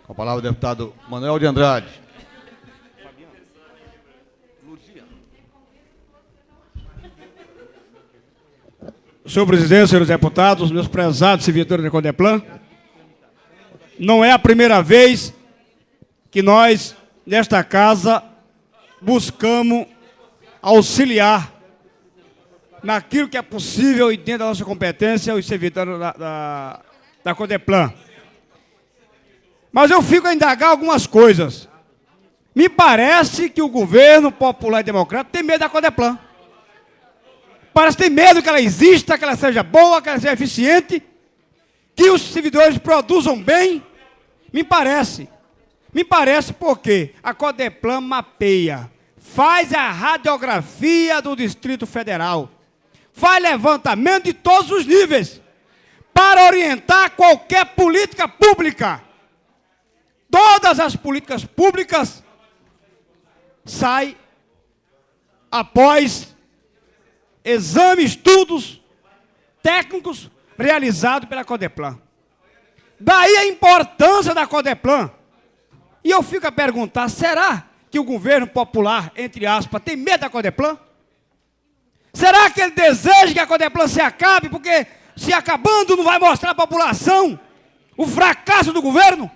Com a palavra o deputado Manuel de Andrade. Senhor presidente, senhores deputados, meus prezados servidores da Codeplan, não é a primeira vez que nós, nesta casa, buscamos auxiliar naquilo que é possível e dentro da nossa competência os servidores da Codeplan. Mas eu fico a indagar algumas coisas. Me parece que o governo popular e democrático tem medo da Codeplan. Parece que tem medo que ela exista, que ela seja boa, que ela seja eficiente, que os servidores produzam bem. Me parece porque a Codeplan mapeia, faz a radiografia do Distrito Federal, faz levantamento de todos os níveis, para orientar qualquer política pública. Todas as políticas públicas saem após exames, estudos técnicos realizados pela Codeplan. Daí a importância da Codeplan. E eu fico a perguntar, será que o governo popular, entre aspas, tem medo da Codeplan? Será que ele deseja que a Codeplan se acabe, porque se acabando não vai mostrar à população o fracasso do governo?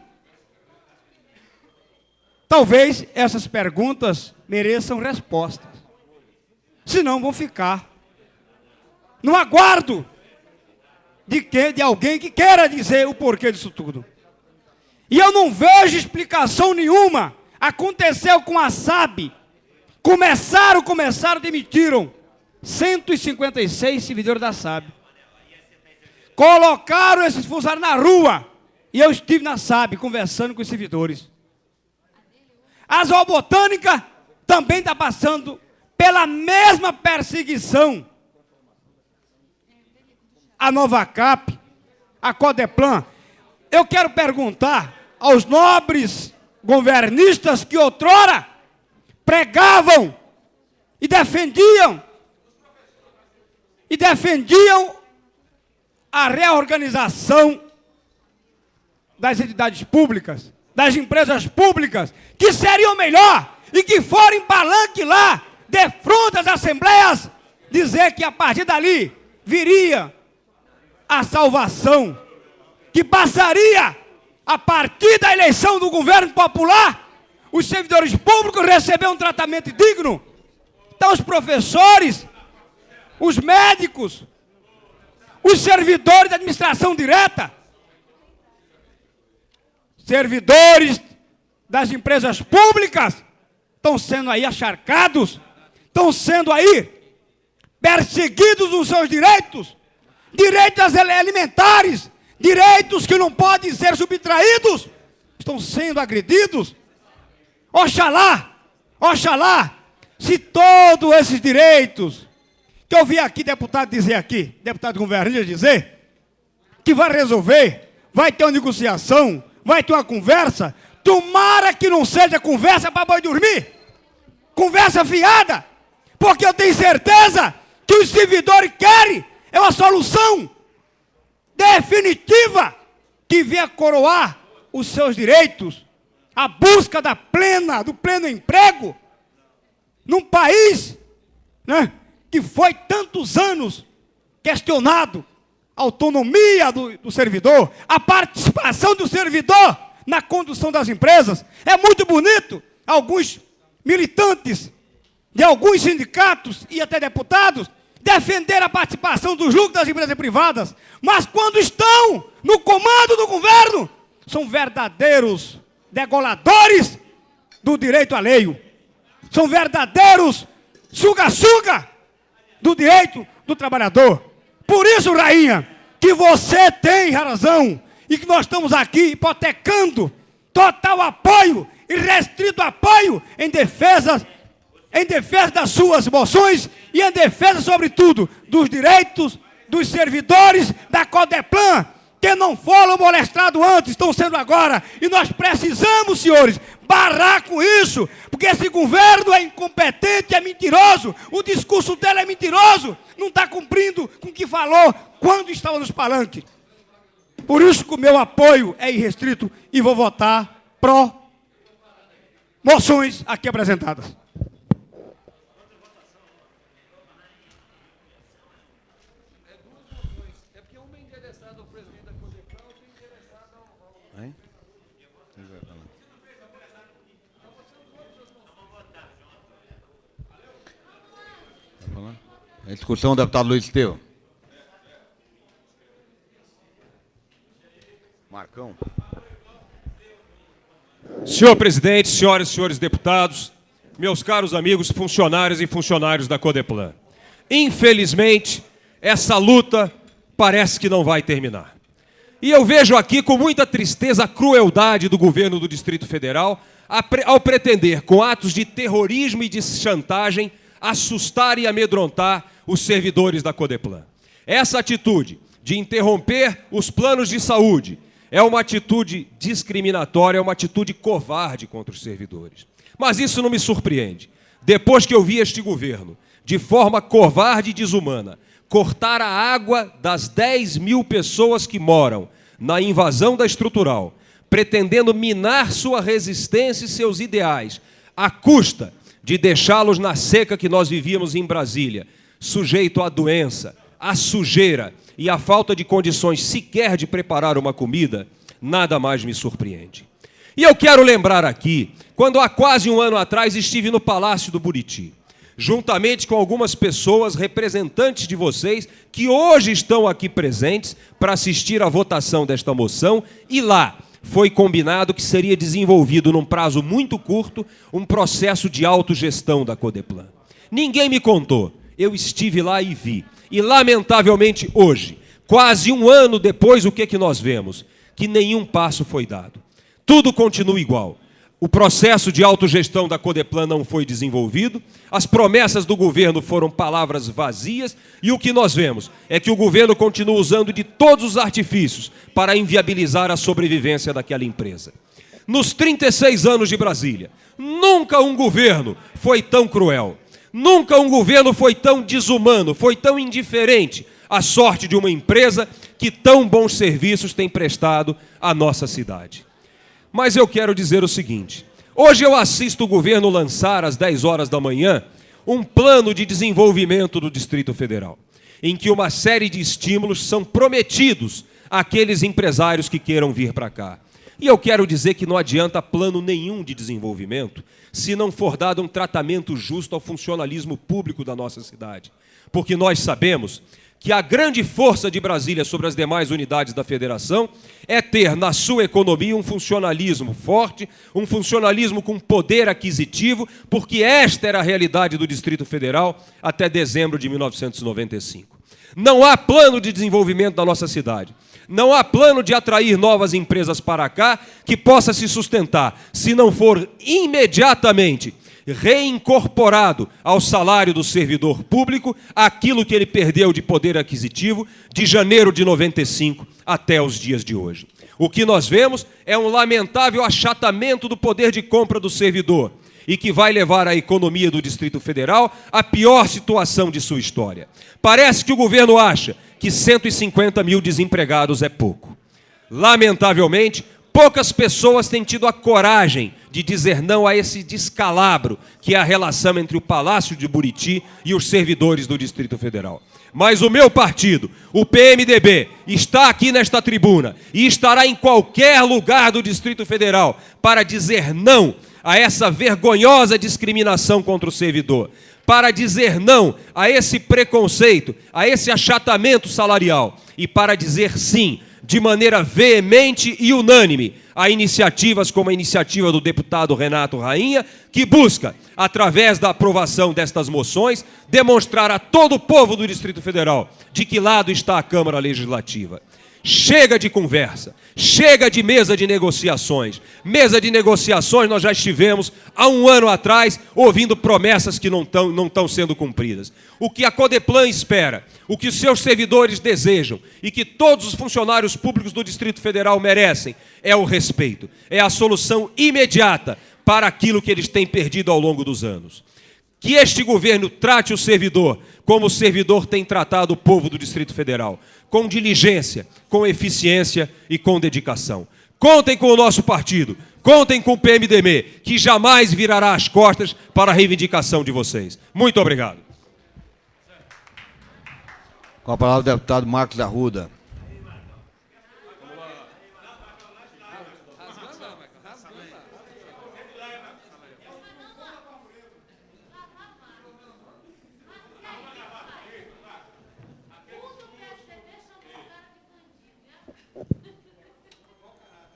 Talvez essas perguntas mereçam respostas. Senão vão ficar no aguardo de alguém que queira dizer o porquê disso tudo. E eu não vejo explicação nenhuma. Aconteceu com a SAB. Começaram, demitiram 156 servidores da SAB. Colocaram esses funcionários na rua. E eu estive na SAB conversando com os servidores. A Zoobotânica também está passando pela mesma perseguição. A Novacap, a Codeplan. Eu quero perguntar aos nobres governistas que outrora pregavam e defendiam a reorganização das entidades públicas, das empresas públicas, que seriam melhor e que forem palanque lá, defronte às assembleias, dizer que a partir dali viria a salvação, que passaria a partir da eleição do governo popular, os servidores públicos receberem um tratamento digno. Então os professores, os médicos, os servidores da administração direta, servidores das empresas públicas, estão sendo aí acharcados, estão sendo aí perseguidos nos seus direitos, direitos alimentares, direitos que não podem ser subtraídos, estão sendo agredidos. Oxalá, se todos esses direitos, que eu vi aqui deputado dizer aqui, deputado governista dizer, que vai resolver, vai ter uma negociação, vai ter uma conversa, tomara que não seja conversa para boi dormir, conversa fiada, porque eu tenho certeza que os servidores querem é uma solução definitiva que venha coroar os seus direitos, a busca do pleno emprego, num país, né, que foi tantos anos questionado, a autonomia do servidor, a participação do servidor na condução das empresas. É muito bonito alguns militantes de alguns sindicatos e até deputados defender a participação dos lucros das empresas privadas, mas quando estão no comando do governo, são verdadeiros degoladores do direito alheio, são verdadeiros suga-suga do direito do trabalhador. Por isso, rainha, que você tem razão e que nós estamos aqui hipotecando total apoio e restrito apoio em defesa das suas moções e em defesa, sobretudo, dos direitos dos servidores da Codeplan, que não foram molestados antes, estão sendo agora. E nós precisamos, senhores, barrar com isso, porque esse governo é incompetente, é mentiroso, o discurso dele é mentiroso, não está cumprindo com o que falou quando estava nos palanques. Por isso que o meu apoio é irrestrito e vou votar pró moções aqui apresentadas. Em discussão, o deputado Luiz Estevam. Marcão. Senhor presidente, senhoras e senhores deputados, meus caros amigos funcionários e funcionários da Codeplan, infelizmente, essa luta parece que não vai terminar. E eu vejo aqui com muita tristeza a crueldade do governo do Distrito Federal ao pretender, com atos de terrorismo e de chantagem, assustar e amedrontar os servidores da Codeplan. Essa atitude de interromper os planos de saúde é uma atitude discriminatória, é uma atitude covarde contra os servidores. Mas isso não me surpreende. Depois que eu vi este governo, de forma covarde e desumana, cortar a água das 10 mil pessoas que moram na invasão da estrutural, pretendendo minar sua resistência e seus ideais, à custa de deixá-los na seca que nós vivíamos em Brasília, sujeito à doença, à sujeira e à falta de condições sequer de preparar uma comida, nada mais me surpreende. E eu quero lembrar aqui, quando há quase um ano atrás estive no Palácio do Buriti, juntamente com algumas pessoas, representantes de vocês, que hoje estão aqui presentes para assistir à votação desta moção, e lá foi combinado que seria desenvolvido num prazo muito curto um processo de autogestão da Codeplan. Ninguém me contou, eu estive lá e vi. E, lamentavelmente, hoje, quase um ano depois, o que nós vemos? Que nenhum passo foi dado. Tudo continua igual. O processo de autogestão da Codeplan não foi desenvolvido, as promessas do governo foram palavras vazias, e o que nós vemos é que o governo continua usando de todos os artifícios para inviabilizar a sobrevivência daquela empresa. Nos 36 anos de Brasília, nunca um governo foi tão cruel, nunca um governo foi tão desumano, foi tão indiferente à sorte de uma empresa que tão bons serviços tem prestado à nossa cidade. Mas eu quero dizer o seguinte, hoje eu assisto o governo lançar às 10 horas da manhã um plano de desenvolvimento do Distrito Federal, em que uma série de estímulos são prometidos àqueles empresários que queiram vir para cá. E eu quero dizer que não adianta plano nenhum de desenvolvimento se não for dado um tratamento justo ao funcionalismo público da nossa cidade. Porque nós sabemos que a grande força de Brasília sobre as demais unidades da federação é ter na sua economia um funcionalismo forte, um funcionalismo com poder aquisitivo, porque esta era a realidade do Distrito Federal até dezembro de 1995. Não há plano de desenvolvimento da nossa cidade. Não há plano de atrair novas empresas para cá que possa se sustentar, se não for imediatamente reincorporado ao salário do servidor público aquilo que ele perdeu de poder aquisitivo de janeiro de 95 até os dias de hoje. O que nós vemos é um lamentável achatamento do poder de compra do servidor e que vai levar a economia do Distrito Federal à pior situação de sua história. Parece que o governo acha que 150 mil desempregados é pouco. Lamentavelmente, poucas pessoas têm tido a coragem de dizer não a esse descalabro que é a relação entre o Palácio de Buriti e os servidores do Distrito Federal. Mas o meu partido, o PMDB, está aqui nesta tribuna e estará em qualquer lugar do Distrito Federal para dizer não a essa vergonhosa discriminação contra o servidor, para dizer não a esse preconceito, a esse achatamento salarial e para dizer sim, de maneira veemente e unânime, a iniciativas como a iniciativa do deputado Renato Rainha, que busca, através da aprovação destas moções, demonstrar a todo o povo do Distrito Federal de que lado está a Câmara Legislativa. Chega de conversa, chega de mesa de negociações. Mesa de negociações nós já estivemos há um ano atrás ouvindo promessas que não estão sendo cumpridas. O que a Codeplan espera, o que os seus servidores desejam e que todos os funcionários públicos do Distrito Federal merecem é o respeito, é a solução imediata para aquilo que eles têm perdido ao longo dos anos. Que este governo trate o servidor como o servidor tem tratado o povo do Distrito Federal, com diligência, com eficiência e com dedicação. Contem com o nosso partido, contem com o PMDB, que jamais virará as costas para a reivindicação de vocês. Muito obrigado. Com a palavra o deputado Marcos Arruda.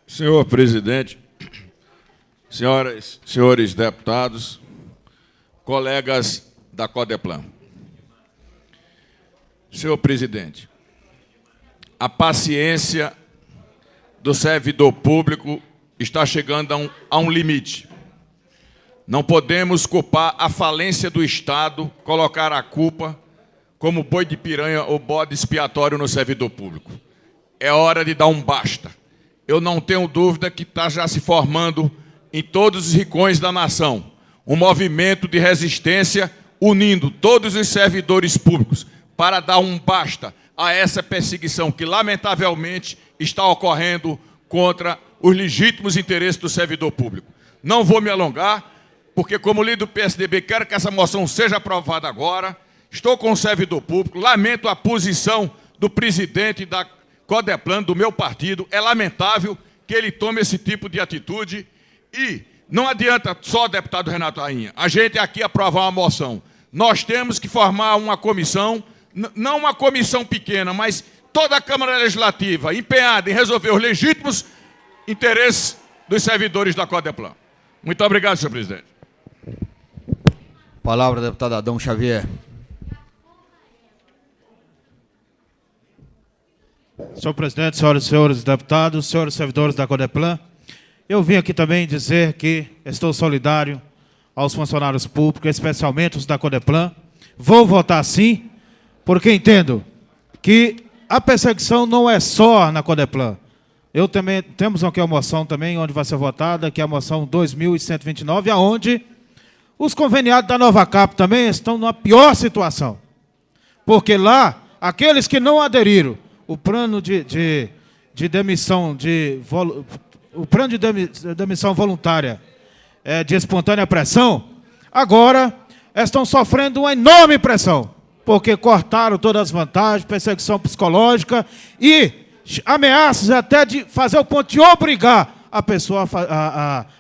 Senhor presidente, senhoras e senhores deputados, colegas da Codeplan. Senhor presidente, a paciência do servidor público está chegando a um limite. Não podemos culpar a falência do Estado, colocar a culpa como boi de piranha ou bode expiatório no servidor público. É hora de dar um basta. Eu não tenho dúvida que está já se formando em todos os rincões da nação um movimento de resistência unindo todos os servidores públicos para dar um basta a essa perseguição que, lamentavelmente, está ocorrendo contra os legítimos interesses do servidor público. Não vou me alongar, porque, como líder do PSDB, quero que essa moção seja aprovada agora. Estou com o servidor público, lamento a posição do presidente da Codeplan, do meu partido. É lamentável que ele tome esse tipo de atitude e não adianta só, deputado Renato Rainha, a gente aqui aprovar uma moção. Nós temos que formar uma comissão, não uma comissão pequena, mas toda a Câmara Legislativa empenhada em resolver os legítimos interesses dos servidores da Codeplan. Muito obrigado, senhor presidente. Palavra, deputado Adão Xavier. Senhor presidente, senhoras e senhores deputados, senhores servidores da Codeplan, eu vim aqui também dizer que estou solidário aos funcionários públicos, especialmente os da Codeplan. Vou votar sim, porque entendo que a perseguição não é só na Codeplan. Eu também temos aqui uma moção também onde vai ser votada, que é a moção 2129, aonde os conveniados da Nova Cap também estão numa pior situação. Porque lá, aqueles que não aderiram o plano de demissão o plano de demissão voluntária de espontânea pressão, agora estão sofrendo uma enorme pressão, porque cortaram todas as vantagens, perseguição psicológica e ameaças até de fazer o ponto de obrigar a pessoa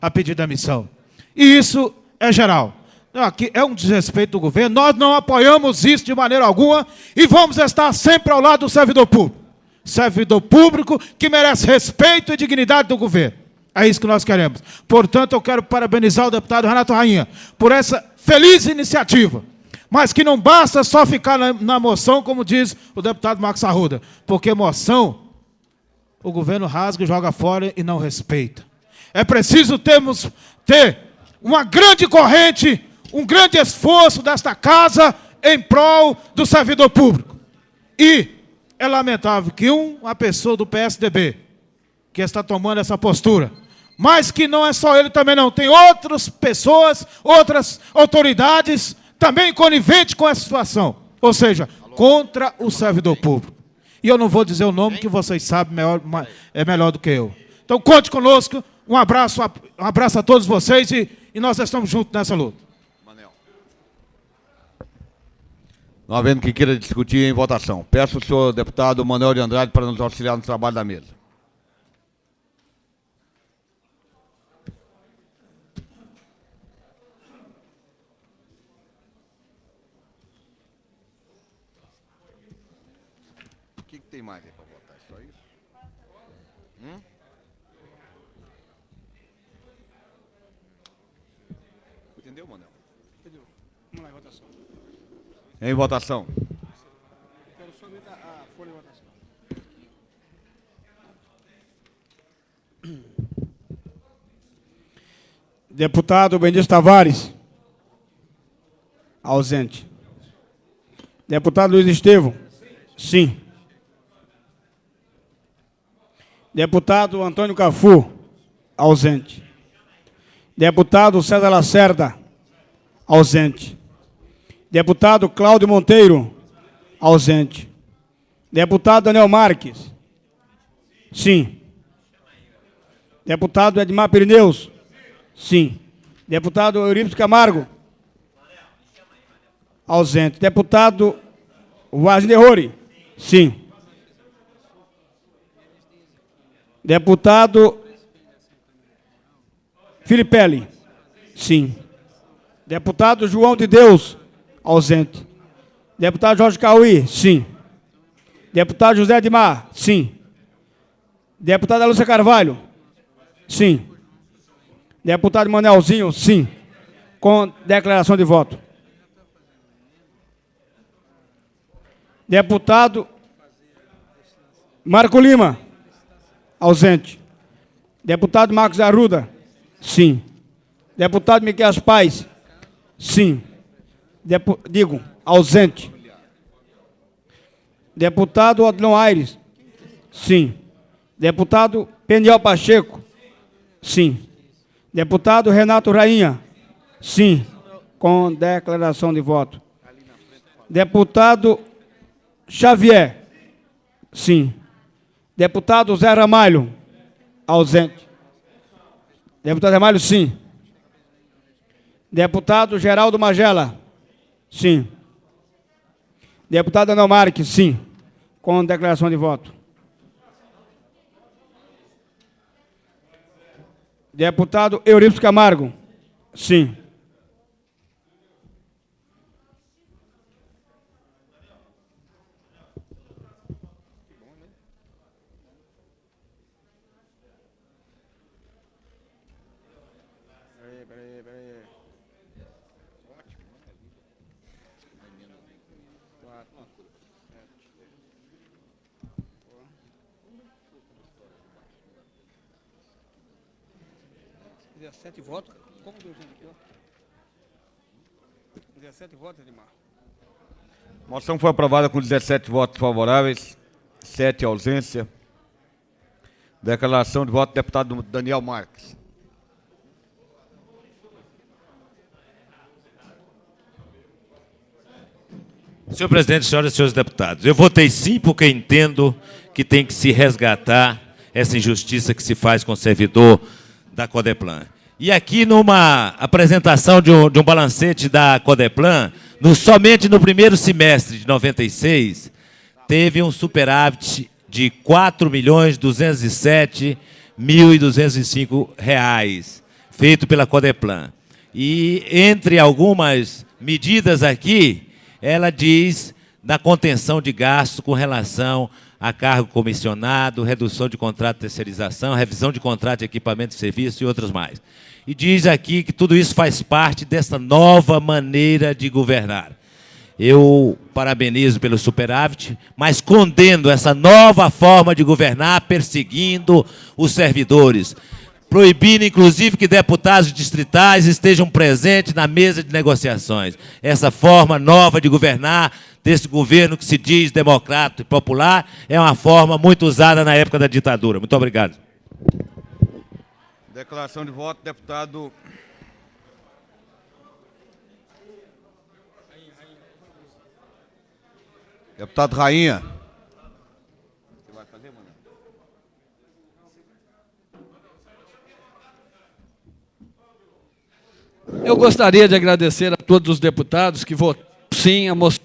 a pedir demissão. E isso é geral. Aqui é um desrespeito do governo, nós não apoiamos isso de maneira alguma e vamos estar sempre ao lado do servidor público. Servidor público que merece respeito e dignidade do governo. É isso que nós queremos. Portanto, eu quero parabenizar o deputado Renato Rainha por essa feliz iniciativa. Mas que não basta só ficar na moção, como diz o deputado Marcos Arruda, porque moção o governo rasga e joga fora e não respeita. É preciso ter uma grande corrente, um grande esforço desta casa em prol do servidor público. E é lamentável que uma pessoa do PSDB que está tomando essa postura, mas que não é só ele também não, tem outras pessoas, outras autoridades também coniventes com essa situação, ou seja, contra o servidor público. E eu não vou dizer o nome que vocês sabem melhor do que eu. Então conte conosco, um abraço a todos vocês e nós estamos juntos nessa luta. Não havendo que queira discutir em votação. Peço ao senhor deputado Manuel de Andrade para nos auxiliar no trabalho da mesa. O que tem mais aí para votar? Só isso? Entendeu, Manuel? Entendeu. Vamos lá em votação. Em votação. Quero só ver a folha de votação. Deputado Benedito Tavares. Ausente. Deputado Luiz Estevão. Sim. Deputado Antônio Cafu. Ausente. Deputado César Lacerda. Ausente. Deputado Cláudio Monteiro, ausente. Deputado Daniel Marques. Sim. Deputado Edmar Pirineus. Sim. Deputado Eurípides Camargo. Ausente. Deputado Wagner Rori. Sim. Deputado Filipelli. Sim. Deputado João de Deus. Ausente. Deputado Jorge Cauí, sim. Deputado José Edmar, sim. Deputada Lúcia Carvalho? Sim. Deputado Manelzinho? Sim. Com declaração de voto. Deputado Marco Lima? Ausente. Deputado Marcos Arruda? Sim. Deputado Miquel Paz? Sim. Ausente. Deputado Odilon Aires? Sim. Deputado Peniel Pacheco? Sim. Deputado Renato Rainha? Sim. Com declaração de voto. Deputado Xavier? Sim. Deputado Zé Ramalho? Ausente. Deputado Ramalho? Sim. Deputado Geraldo Magela? Sim. Deputado Anel Marques? Sim. Com declaração de voto. Deputado Eurípides Camargo? Sim. Sete votos. Como deu gente aqui, ó? 17 votos, Edmar. A moção foi aprovada com 17 votos favoráveis, 7 ausência. Declaração de voto do deputado Daniel Marques. Senhor presidente, senhoras e senhores deputados, eu votei sim porque entendo que tem que se resgatar essa injustiça que se faz com o servidor da Codeplan. E aqui, numa apresentação de um balancete da Codeplan, somente no primeiro semestre de 96, teve um superávit de R$ 4.207.205, feito pela Codeplan. E, entre algumas medidas aqui, ela diz da contenção de gastos com relação a cargo comissionado, redução de contrato de terceirização, revisão de contrato de equipamento e serviço e outros mais. E diz aqui que tudo isso faz parte dessa nova maneira de governar. Eu parabenizo pelo superávit, mas condeno essa nova forma de governar, perseguindo os servidores, proibindo, inclusive, que deputados distritais estejam presentes na mesa de negociações. Essa forma nova de governar, desse governo que se diz democrático e popular, é uma forma muito usada na época da ditadura. Muito obrigado. Declaração de voto, deputado... Deputado Rainha. Você vai fazer, mano? Eu gostaria de agradecer a todos os deputados que votaram sim a moção.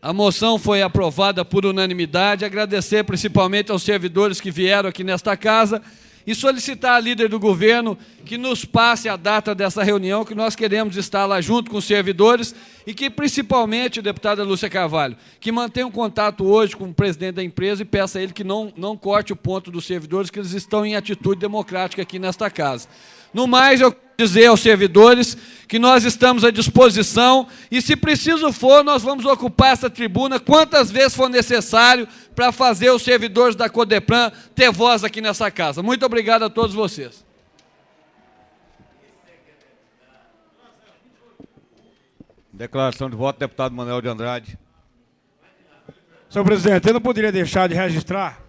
A moção foi aprovada por unanimidade. Agradecer principalmente aos servidores que vieram aqui nesta casa e solicitar à líder do governo que nos passe a data dessa reunião, que nós queremos estar lá junto com os servidores e que, principalmente, deputada Lúcia Carvalho, que mantenha um contato hoje com o presidente da empresa e peça a ele que não corte o ponto dos servidores, que eles estão em atitude democrática aqui nesta casa. No mais, eu quero dizer aos servidores que nós estamos à disposição e, se preciso for, nós vamos ocupar essa tribuna quantas vezes for necessário para fazer os servidores da Codeplan ter voz aqui nessa casa. Muito obrigado a todos vocês. Declaração de voto, deputado Manuel de Andrade. Senhor presidente, eu não poderia deixar de registrar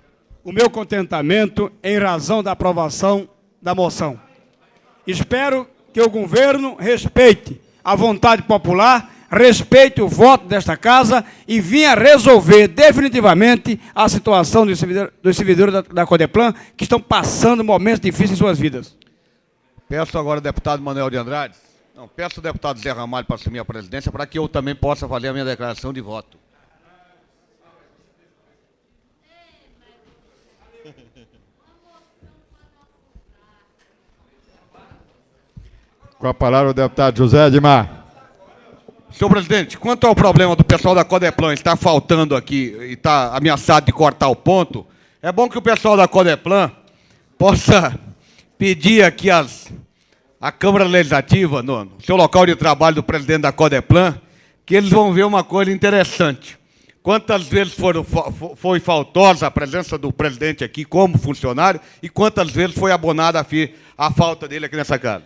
o meu contentamento em razão da aprovação da moção. Espero que o governo respeite a vontade popular, respeite o voto desta casa e venha resolver definitivamente a situação dos servidores da Codeplan que estão passando momentos difíceis em suas vidas. Peço agora ao deputado Manuel de Andrade, peço ao deputado Zé Ramalho para assumir a presidência para que eu também possa fazer a minha declaração de voto. Com a palavra o deputado José Edmar. Senhor presidente, quanto ao problema do pessoal da Codeplan estar faltando aqui e está ameaçado de cortar o ponto, É bom que o pessoal da Codeplan possa pedir aqui a Câmara Legislativa, no seu local de trabalho do presidente da Codeplan, que eles vão ver uma coisa interessante. Quantas vezes foi faltosa a presença do presidente aqui como funcionário e quantas vezes foi abonada a falta dele aqui nessa casa.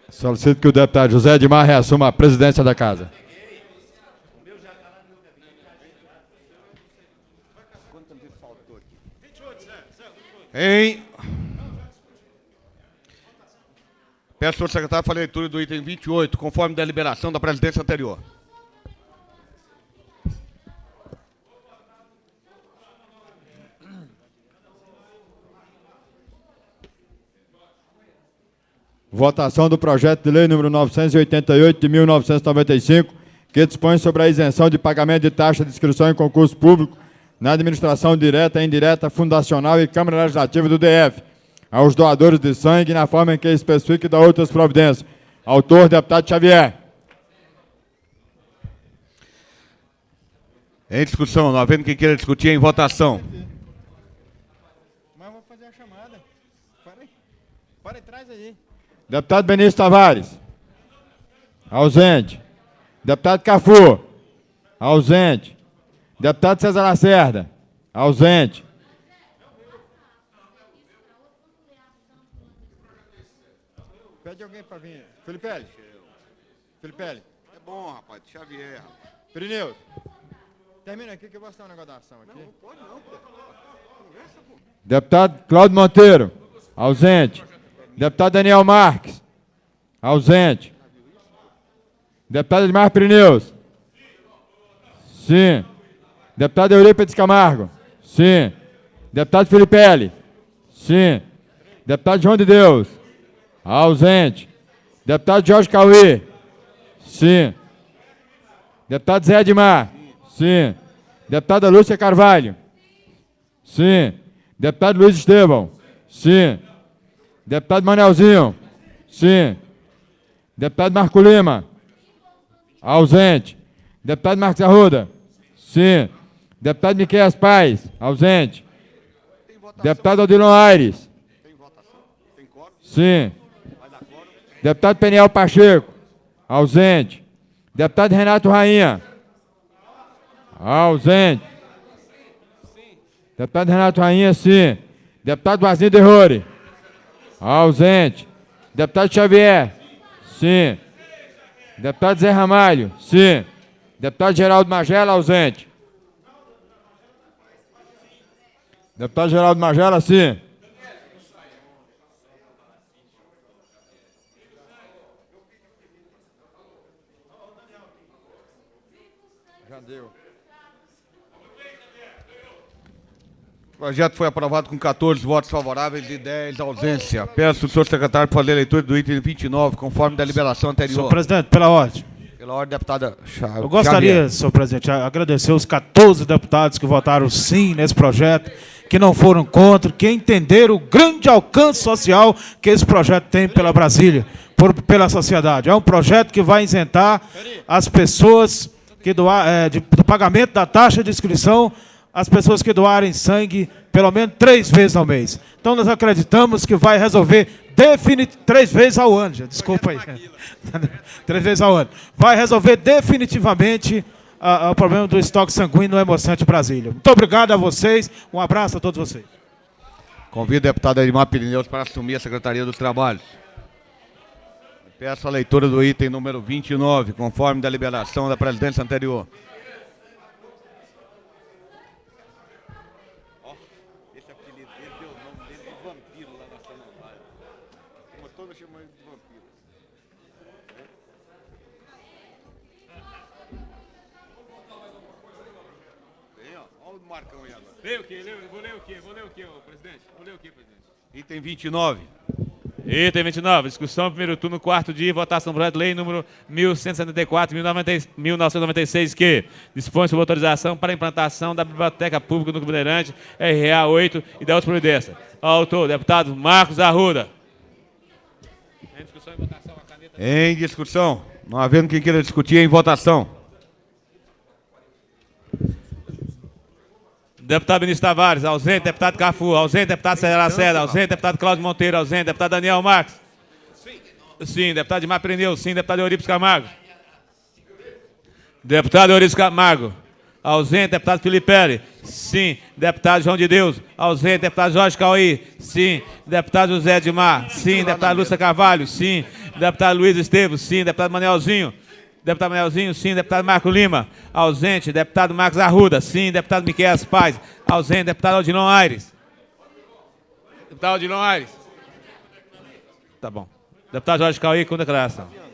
Solicito que o deputado José Edmar reassuma a presidência da casa. Peço ao secretário para a leitura do item 28, conforme deliberação da presidência anterior. Votação do projeto de lei número 988 de 1995, que dispõe sobre a isenção de pagamento de taxa de inscrição em concurso público na administração direta, indireta, fundacional e Câmara Legislativa do DF, aos doadores de sangue, na forma em que especifique da outras providências. Autor, deputado Xavier. Em discussão, não havendo quem queira discutir, em votação. Mas vou fazer a chamada. Para aí, traz aí. Deputado Benício Tavares. Ausente. Deputado Cafu. Ausente. Deputado César Lacerda. Ausente. Pede alguém para vir. Filipelli. Filipelli. É bom, rapaz. Xavier. Pirineus. Termina aqui que eu vou citar um negócio da ação aqui. Não, pode não, pô. Conversa, pô. Deputado Cláudio Monteiro. Ausente. Deputado Daniel Marques. Ausente. Deputado Edmar Pirineus. Sim. Deputado Eurípides Camargo. Sim. Deputado Filipelli. Sim. Deputado João de Deus. Ausente. Deputado Jorge Cauê. Sim. Deputado Zé Edmar. Sim. Deputada Lúcia Carvalho. Sim. Deputado Luiz Estevão. Sim. Deputado Manelzinho. Sim. Deputado Marco Lima. Ausente. Deputado Marcos Arruda. Sim. Deputado Miqueias Paz. Ausente. Deputado Odilon Aires. Sim. Deputado Peniel Pacheco. Ausente. Deputado Renato Rainha. Ausente. Deputado Renato Rainha, sim. Deputado Vazinho Derrore. Ausente. Deputado Xavier. Sim. Deputado Zé Ramalho. Sim. Deputado Geraldo Magela, ausente. Deputado Geraldo Magela, sim. Já deu. O projeto foi aprovado com 14 votos favoráveis e 10 ausência. Peço ao senhor secretário para fazer a leitura do item 29, conforme da liberação anterior. Senhor presidente, pela ordem. Pela ordem, deputada Xavier. Eu gostaria, senhor presidente, agradecer os 14 deputados que votaram sim nesse projeto, que não foram contra, que entenderam o grande alcance social que esse projeto tem pela Brasília, pela sociedade. É um projeto que vai isentar as pessoas que do pagamento da taxa de inscrição, as pessoas que doarem sangue pelo menos 3 vezes ao mês. Então nós acreditamos que vai resolver 3 vezes ao ano, já, desculpa aí. 3 vezes ao ano. Vai resolver definitivamente o problema do estoque sanguíneo no Hemocentro Brasília. Muito obrigado a vocês, um abraço a todos vocês. Convido o deputado Edmar Pirineus para assumir a Secretaria dos Trabalhos. Peço a leitura do item número 29, conforme da liberação da presidência anterior. Esse apelido, ele deu o nome dele de vampiro lá na Samambaia. Como todos chamam ele de vampiro. Tem, ó. Olha o Marcão aí agora. Vou ler o quê, presidente? Vou ler o quê, presidente? Item 29. Item 29, discussão, primeiro turno, quarto dia, votação do projeto de lei número 1174/1996, que dispõe sobre autorização para a implantação da Biblioteca Pública no Bandeirante, RA 8 e da outra providência. Autor, deputado Marcos Arruda. Em discussão, Não havendo quem queira discutir, em votação. Deputado Vinícius Tavares, ausente. Deputado Cafu, ausente. Deputado César Lacerda, ausente. Deputado Cláudio Monteiro, ausente. Deputado Daniel Marques. Sim. Deputado Dimar Preneu, sim. Deputado Eurípides Camargo. Deputado Eurípides Camargo, ausente. Deputado Felipe Pérez, sim. Deputado João de Deus, ausente. Deputado Jorge Cauí, sim. Deputado José Dimar, sim. Deputado Lúcia Carvalho, sim. Deputado Luiz Esteves, sim. Deputado Manelzinho, sim. Deputado Marco Lima, ausente. Deputado Marcos Arruda, sim. Deputado Miquel Paz, ausente. Deputado Odilon Aires. Deputado Odilon Aires. Tá bom. Deputado Jorge Cauí, com declaração.